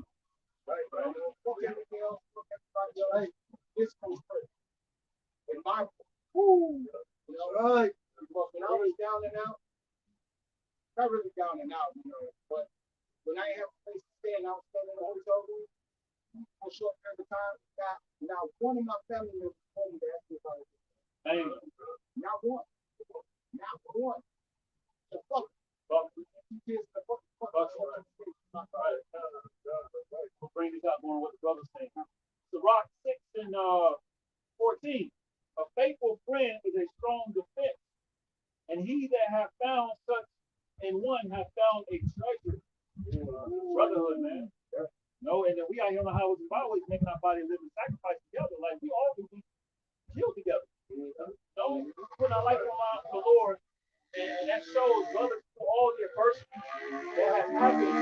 Right. Fuck everything else, fuck everybody else. Right. This comes first. In my right. Because when I was down and out, not really down and out, but when I have a place to stay and I was staying in a hotel room, for short every time, not one of my family members told me to ask me about it. Amen. Not one. Not one. The fuck. Kids, the fuck. We'll bring this out more what the brother's saying. Sirach 6 and 14. A faithful friend is a strong defense, and he that hath found such in one hath found a treasure. Brotherhood, man. No, and then we out here on the highways and byways making our body live and sacrifice together, like we all do. We kill together. No, putting our life on the Lord, and that shows brothers through all the adversity that has happened.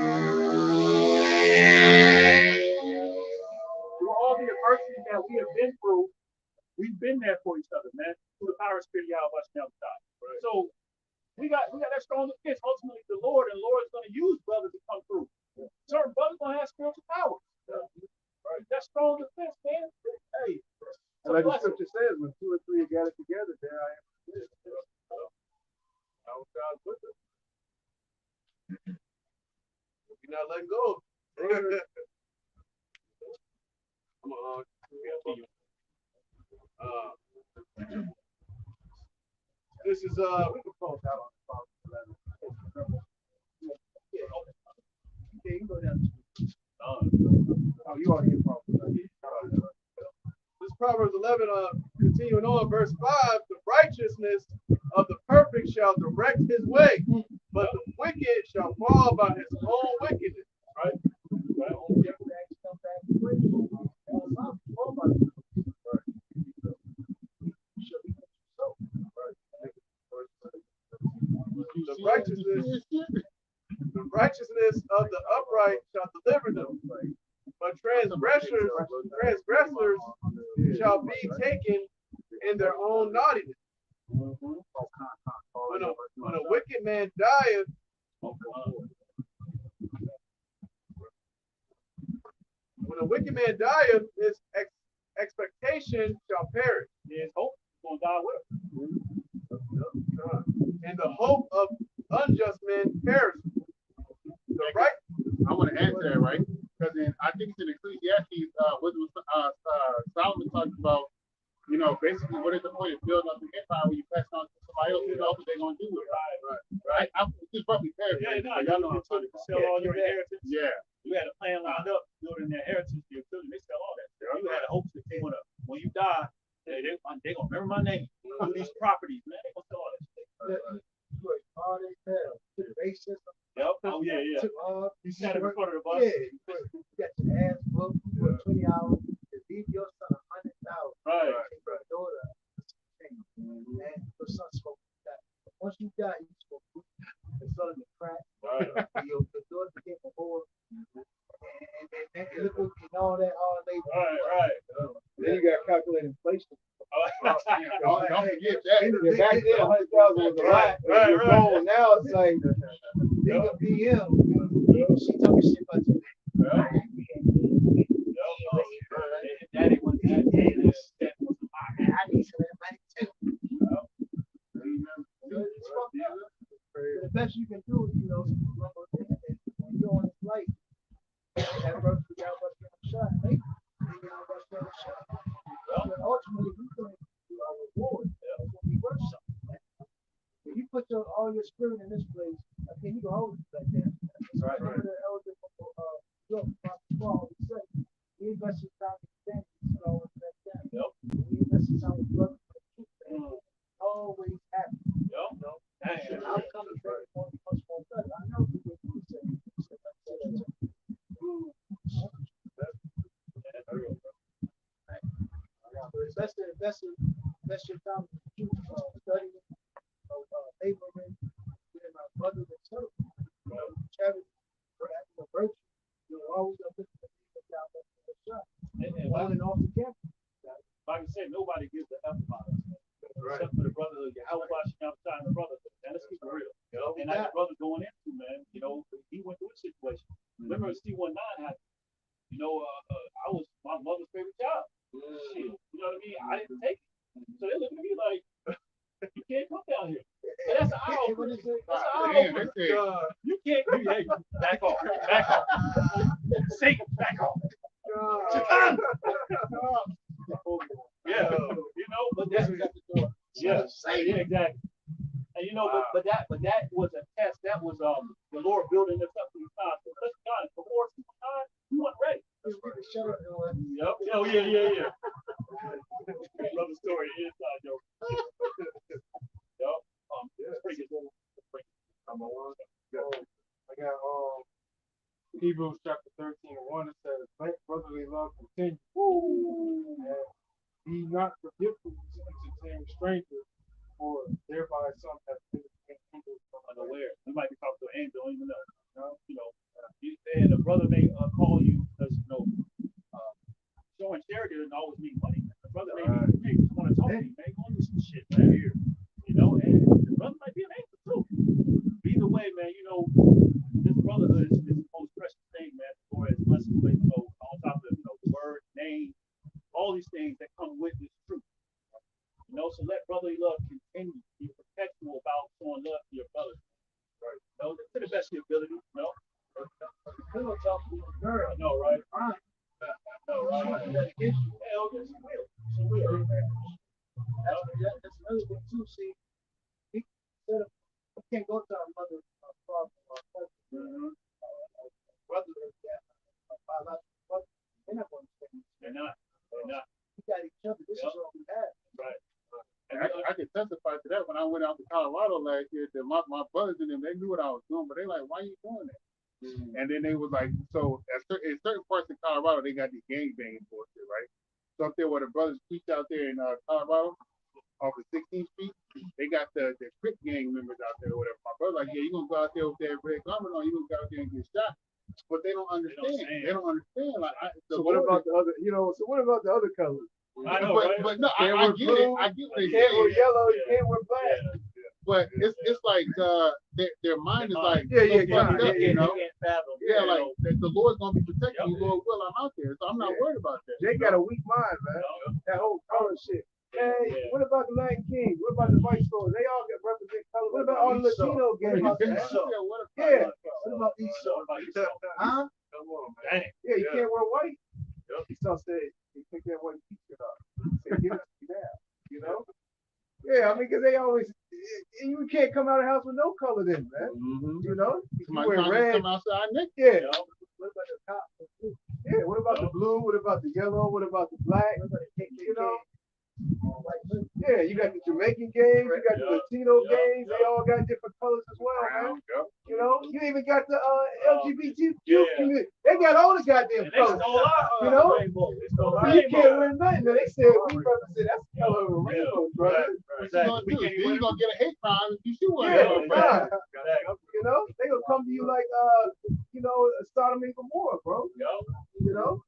Through all the adversity that we have been through, we've been there for each other, man. Through the power of spirit, Yahweh Shem God. So we got that strong defense. Ultimately, the Lord is going to use brothers to come through. Certain brothers gonna have spiritual power. Right? That's strong defense, man. Hey, and like the scripture says, when 2 or 3 are gathered together, there I am. Our God's with us. We're not letting go. Come on. This is we can close out on the Yeah, you can go down. Oh, you already in problem. This Proverbs 11, continuing on, verse 5, the righteousness of the perfect shall direct his way, but the wicked shall fall by his own wickedness. Right? The righteousness of the upright shall deliver them, but transgressors shall be taken in their own naughtiness. When a wicked man dieth, his expectation shall perish. His hope is going to die with him. And the hope of unjust men perishes. Right? I want to answer that, right? Because I think it's in Ecclesiastes, what was Solomon talking about, basically what is the point of building up an empire when you pass on to somebody else, what they're going to do with it. Right. I'm just roughly paraphrasing. Yeah, y'all know how to sell all your inheritance. Yeah. You had a plan lined up, building their inheritance, your children, they sell all that. You had a hope that they want to, when you die, they're going to remember my name. These properties, man, they're going to sell all that shit. All they tell to the racism. Yep. Oh, yeah. You sat in front of the bus. Yeah. You got your ass booked for 20 hours to leave your son $100,000. Right. Your daughter, and your son smoking that. Once you die, you smoke and selling the crack. Right. Your daughter became a whore. And look and all that, all they. Right. Then you got calculated inflation. Don't forget that. Yeah, back then, 100,000 was a lot. Right. Now it's like, Nigga PM, she talking shit about you. Daddy was that. I need some of that money too. The best you can do is, when you're on this flight, that brother figure out what's getting shot, right? Figure out what's getting shot. But ultimately, you're going to do a reward. It's going to be worth something. If you put all your spirit in this place, okay, you can hold it back there. Right. The elder he invested time in things, back then. Yep. He invested time with brothers. Always happy. Yep. The outcome is very much more better. I know you would say. Invest your time in studying, laboring, with my brothers and sisters. Charity, virtue. You're always up to the shot. And running off the campus. Like I said, nobody gives a F about us. Except for the brotherhood. How about you outside the brotherhood? And let's keep it real. And that brother going into, man, he went through a situation. Remember C19 happened. I was my mother's favorite child. Shit, you know what I mean? I didn't take it. So they look at me like, you can't come down here. And that's an eye opener. You can't back off. Satan, back off. Yeah, but that's yeah, exactly. And but that was a test. That was the Lord building us up to the time. So let's be honest, before time, we weren't ready. Yep. Oh yeah. Brother story inside joke. Yep. Pretty good. I got Hebrews chapter 13:1. It says, "Let brotherly love continue, and be not forgetful to entertain strangers, for thereby some have been Unaware. We might be talking to an angel, don't even know. And a brother may call you because showing charity doesn't always mean money. A brother may just want to talk to you, man. Go do some shit right here. And the brother might be an angel too. Either way, man, this brotherhood is the most precious thing, man. The Lord has blessed us with, on top of the word, name, all these things that come with this truth. So let brotherly love continue. Be perpetual about showing love to your brothers. Right. To the best of your ability, Pillow talk with a girl. I know, right? Fine. No, right? Hell, yes, she will. She will. That's another thing too. See, we can't go to our mother, our father, our cousin, brother, biological brother. They're not going to stand. They're not. We got each other. This is all we have. Right. I can testify to that. When I went out to Colorado last year, that my brothers and them, they knew what I was doing, but they like, why are you doing that? Mm-hmm. And then they was like, so in certain parts of Colorado, they got these gang banging bullshit, right? So up there where the brothers preach out there in Colorado, off of 16th Street, they got the Crip gang members out there or whatever. My brother like, yeah, you gonna go out there with that red garment on, you gonna go out there and get shot. But they don't understand. They don't understand. Like, so what about the other? So what about the other colors? I know, but no, I get it. I get what they can't wear yellow. Yeah. You can't wear black. Yeah. But it's like their mind is like yeah, like the Lord's gonna be protecting you, Lord will, I'm out there, so I'm not worried about that. They got a weak mind, man. That whole color shit. Hey, what about the Latin King? What about the White Stores? They all get represent color. What about all the Latino gangs? What about Esau? Huh? Yeah, you can't wear white. Esau said, he picked that white t-shirt up. He said, give it to me now. Yeah, I mean, because they always, you can't come out of the house with no color then, man. Mm-hmm. You wear red. Come outside, Nick. Yeah. What about the top? Yeah, what about the blue? What about the yellow? What about the black? Yeah, you got the Jamaican gangs, you got the Latino gangs, they all got different colors as well, man. You even got the LGBTQ community. They got all the goddamn colors. You can't wear nothing. They said we represent, that's the color of a rainbow, brother. You're gonna get a hate crime if you shoot one. They gonna come to you like Sodom and Gomorrah, bro. Because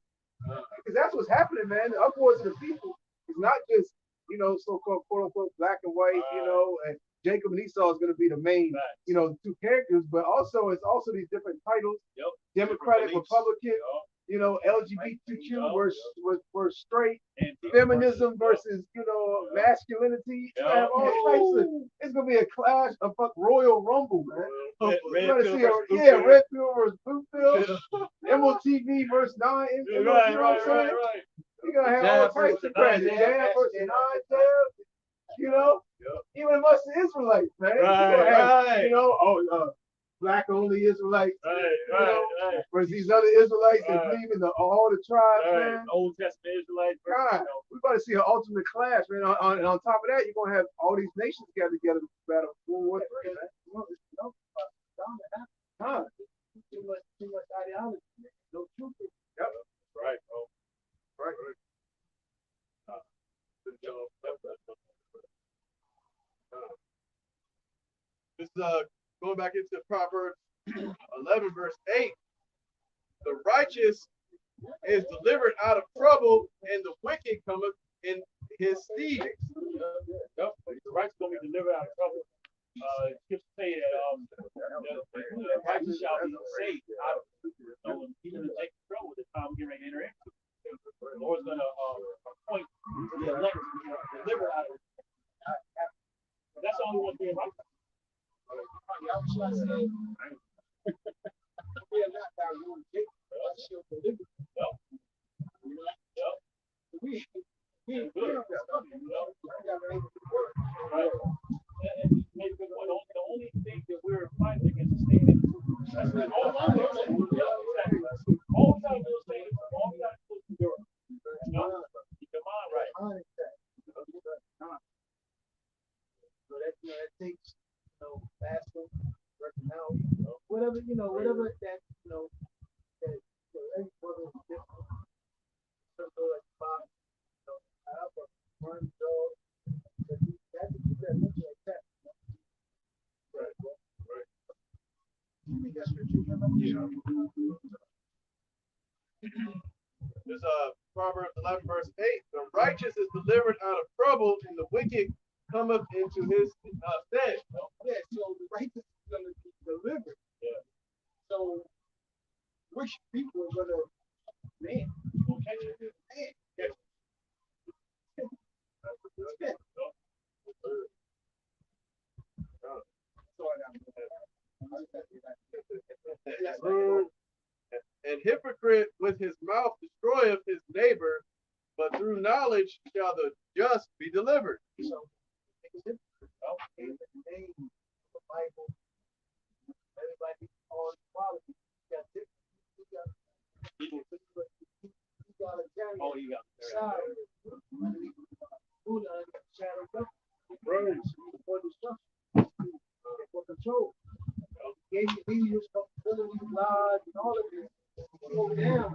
that's what's happening, man. The upwards of the people. It's not just, so-called quote-unquote black and white, and Jacob and Esau is going to be the main, the two characters, but it's also these different titles, Democratic, Republican, LGBTQ versus straight, feminism versus, masculinity. Have all types of, it's going to be a clash of Royal Rumble, man. Red pill versus blue pill, MOTV versus non-MOTV, right. You're going to have all types of crazy. Jab versus non-jab, even amongst the Israelites, man. Black only Israelites, versus these other Israelites that believe in all the tribes, man. Old Testament Israelites. God, we're about to see an ultimate clash, man. And on top of that, you're going to have all these nations gathered together to battle World War III, man. Too much ideology, man. No truth. Yep. Right, bro. Right. This going back into Proverbs 11 verse 8. The righteous is delivered out of trouble, and the wicked cometh in his stead. The righteous gonna be delivered out of trouble. Scripture say that the righteous shall be saved out of even the next trouble the time we're getting ready to enter into. The Lord's gonna appoint the elect to be delivered out of it. That's the only one thing right. Good. Right. And the only thing that we're fighting against is staying in the truth. That's right. All we gotta do is stay in the truth. All we gotta do is endure. Keep your mind right. So that that takes fasting, working out, whatever whatever that that every brother is different. Some go like Bob, I have a run dog. That looks like that. Right. Right. You think that's scripture? There's Proverbs 11 verse 8. The righteous is delivered out of trouble, and the wicked cometh into his stead. Yeah, so the righteous is going to be delivered. Yeah. So which people are going to, man, Okay. man, And hypocrite with his mouth destroyeth his neighbor, but through knowledge shall the just be delivered. So in the name of the Bible, everybody calls quality. You got different. You got a journey. Oh, you got Side. Buddha shadow government. For destruction. For control. Gave you leaders, ability, lies, and all of this. Go down.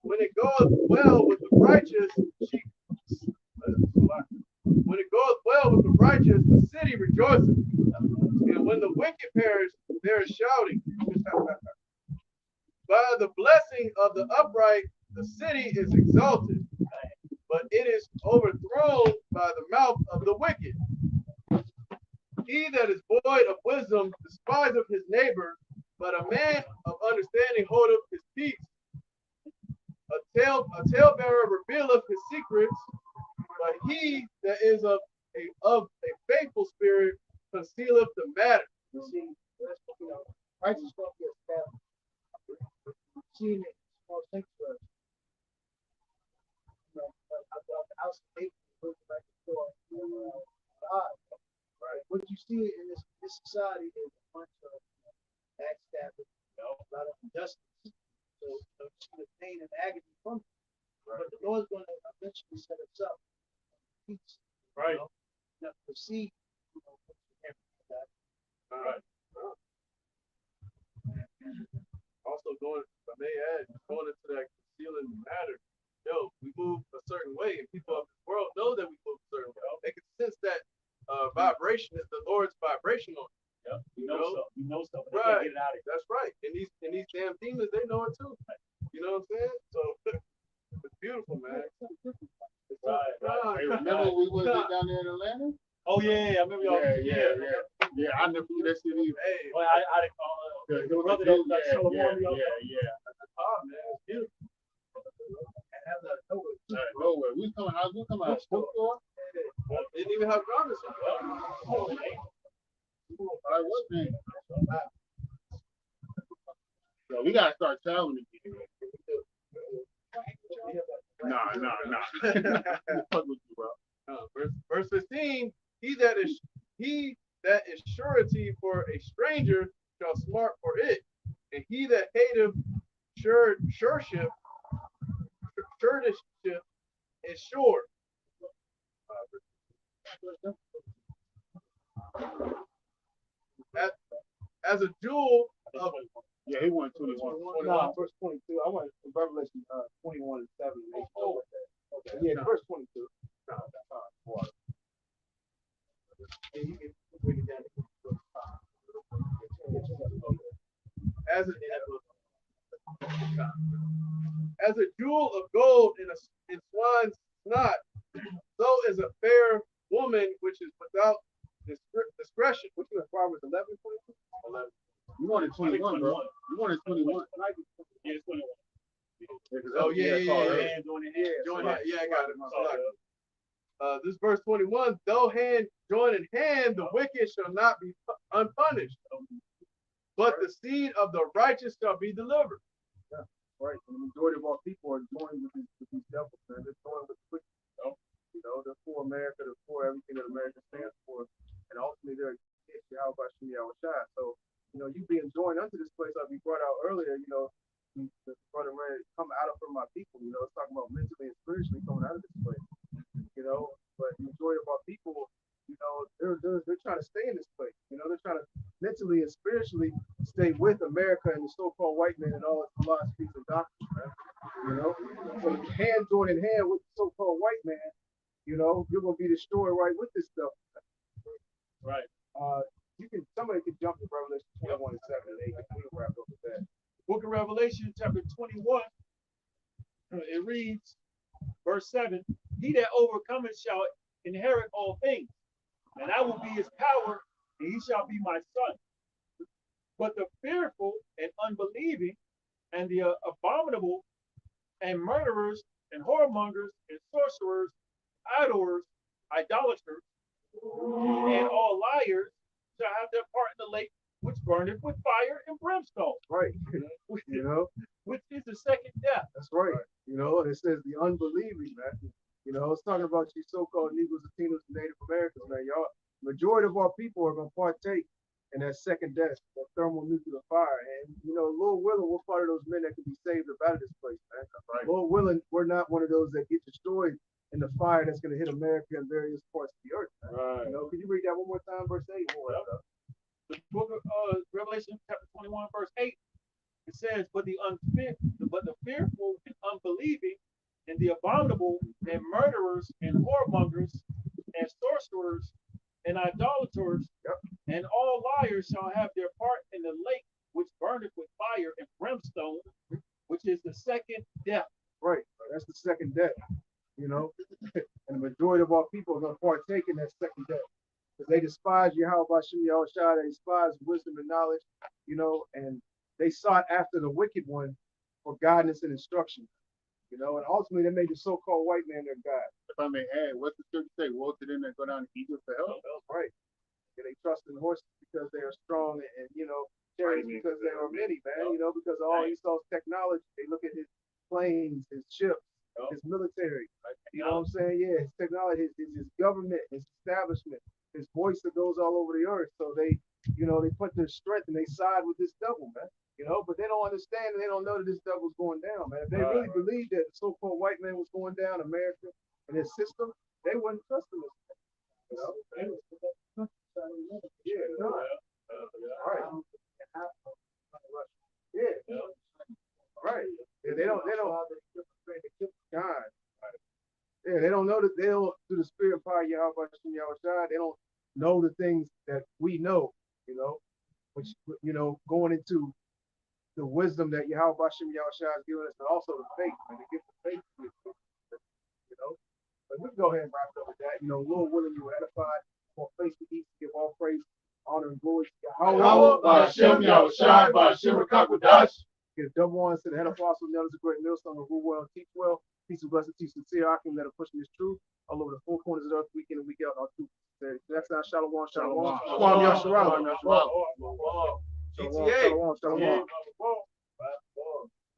When it goeth well with the righteous, the city rejoiceth. And when the wicked perish, there is shouting. By the blessing of the upright, the city is exalted, but it is overthrown by the mouth of the wicked. He that is void of wisdom despiseth his neighbor, but a man of understanding holdeth his peace. A talebearer revealeth his secrets, but he that is of a faithful spirit concealeth the matter. You see, righteous don't get established. Seeing it, small sanctuary. The house of David looking like a door. God. Right. What you see in this society is a bunch of backstabbing, a lot of injustice. So you see the pain and agony from it. Right. But the Lord's going to eventually set us up. Peace. Right. Now proceed. All right. Also going, if I may add, going into that concealing matter. Yo, we move a certain way, and people of the world know that we move a certain way. They can sense that vibration is the Lord's vibration on it. Yeah. You know something. Right. Get it out of here. That's right. And these damn demons, they know it too. You know what I'm saying? So it's beautiful, man. Right. Hey, remember we went down there in Atlanta? Oh yeah, I remember y'all. Yeah, I never forget that shit either. Hey, Well, the brother that showed yeah. me. oh man, it's beautiful. Nowhere. We coming out of a bookstore. Didn't even have garments on. All right, what's name? So we gotta start traveling again. Nah. Fuck with you, bro. Verse 15, he that is surety for a stranger shall smart for it, and he that hateth suretiship is sure. As a jewel of Yeah, he won 21. No, verse 22. I want Revelation 21 and 7. Okay. Yeah, verse 22. No, that's all right. And you can bring it down to as a jewel of gold in swine's snot, so is a fair woman which is without discretion. Which was Proverbs 11, 22? 11. You wanted 21, bro. You wanted 21. Yeah, it's 21. Oh yeah. Join hand. Yeah, I got it. This verse 21, though hand join in hand, the wicked shall not be unpunished. but the seed of the righteous shall be delivered. Right. And the majority of our people are joined with these devils, man. They're joined with the they're for America, they're for everything that America stands for. And ultimately they're against Yahweh Shem Yahushua. So, you being joined unto this place, like we brought out earlier, the brother ready to come out of from my people, it's talking about mentally and spiritually coming out of this place. But the majority of our people, they're trying to stay in this place. They're trying to mentally and spiritually stay with America and the so-called white man and all its philosophies and doctrines, man. So hand join in hand with the so-called white man, you're gonna be destroyed right with this stuff. Right. Somebody can jump to Revelation 21 and 7 and 8 and we can wrap up with that. Book of Revelation, chapter 21, it reads, verse 7, he that overcometh shall inherit all things, and I will be his power, and he shall be my son. But the fearful and unbelieving, and the abominable, and murderers, and whoremongers, and sorcerers, idlers, idolaters, and all liars shall have their part in the lake which burneth with fire and brimstone. Right. Which is the second death. That's right. It says the unbelieving, man. It's talking about you so-called Negroes, Latinos, and Native Americans, man. Majority of our people are gonna partake in that second death, that thermonuclear fire. And Lord willing, we're part of those men that can be saved up out of this place, man. Right. Lord willing, we're not one of those that get destroyed in the fire that's gonna hit America and various parts of the earth, man. Right. Can you read that one more time, verse 8? The book of Revelation, chapter 21, verse 8, it says, but the fearful and unbelieving, and the abominable, and murderers, and whoremongers, and sorcerers, and idolaters, and all liars shall have their part in the lake which burneth with fire and brimstone, which is the second death. Right. That's the second death. And the majority of our people are going to partake in that second death. Because they despise Yahweh Shem Yahushua, they despise wisdom and knowledge, and they sought after the wicked one for guidance and instruction. And ultimately they made the so-called white man their God. If I may add, what's the scripture say? Woe to them that go down to Egypt for help. That's right. And they trust in horses because they are strong and chariots because they are many, man. Because of all Esau's technology, they look at his planes, his ships, his military. You know what I'm saying? Yeah, his technology, his government, his establishment, his voice that goes all over the earth. So they put their strength and they side with this devil, man. But they don't understand and they don't know that this devil's going down, man. If they really believed that the so-called white man was going down, America and his system, they wouldn't trust him. Yeah, no. Right. Yeah. Right. Yeah, they don't God. Yeah, they don't know that they don't through the spirit of power Yahweh Shem Yahushua, they don't know the things that we know, which going into the wisdom that Yahweh Shem Yahushua has given us, and also the faith, and the gift of faith, But we can go ahead and wrap up with that. Lord willing, you were edified, for face to eat, give all praise, honor, and glory to Yahweh Shem Yahushua, B'Shem Rakakwadash. Give double honors to the head apostle, the others a great millstone, who rule well and teach well. Peace and blessings, teach sincere, Akim, that are pushing this truth all over the four corners of the earth, week in and week out, all truth. That's not Shalom, Shalom. Shalom, Shalom, Shalom. Shalom. Shalom, Shalom.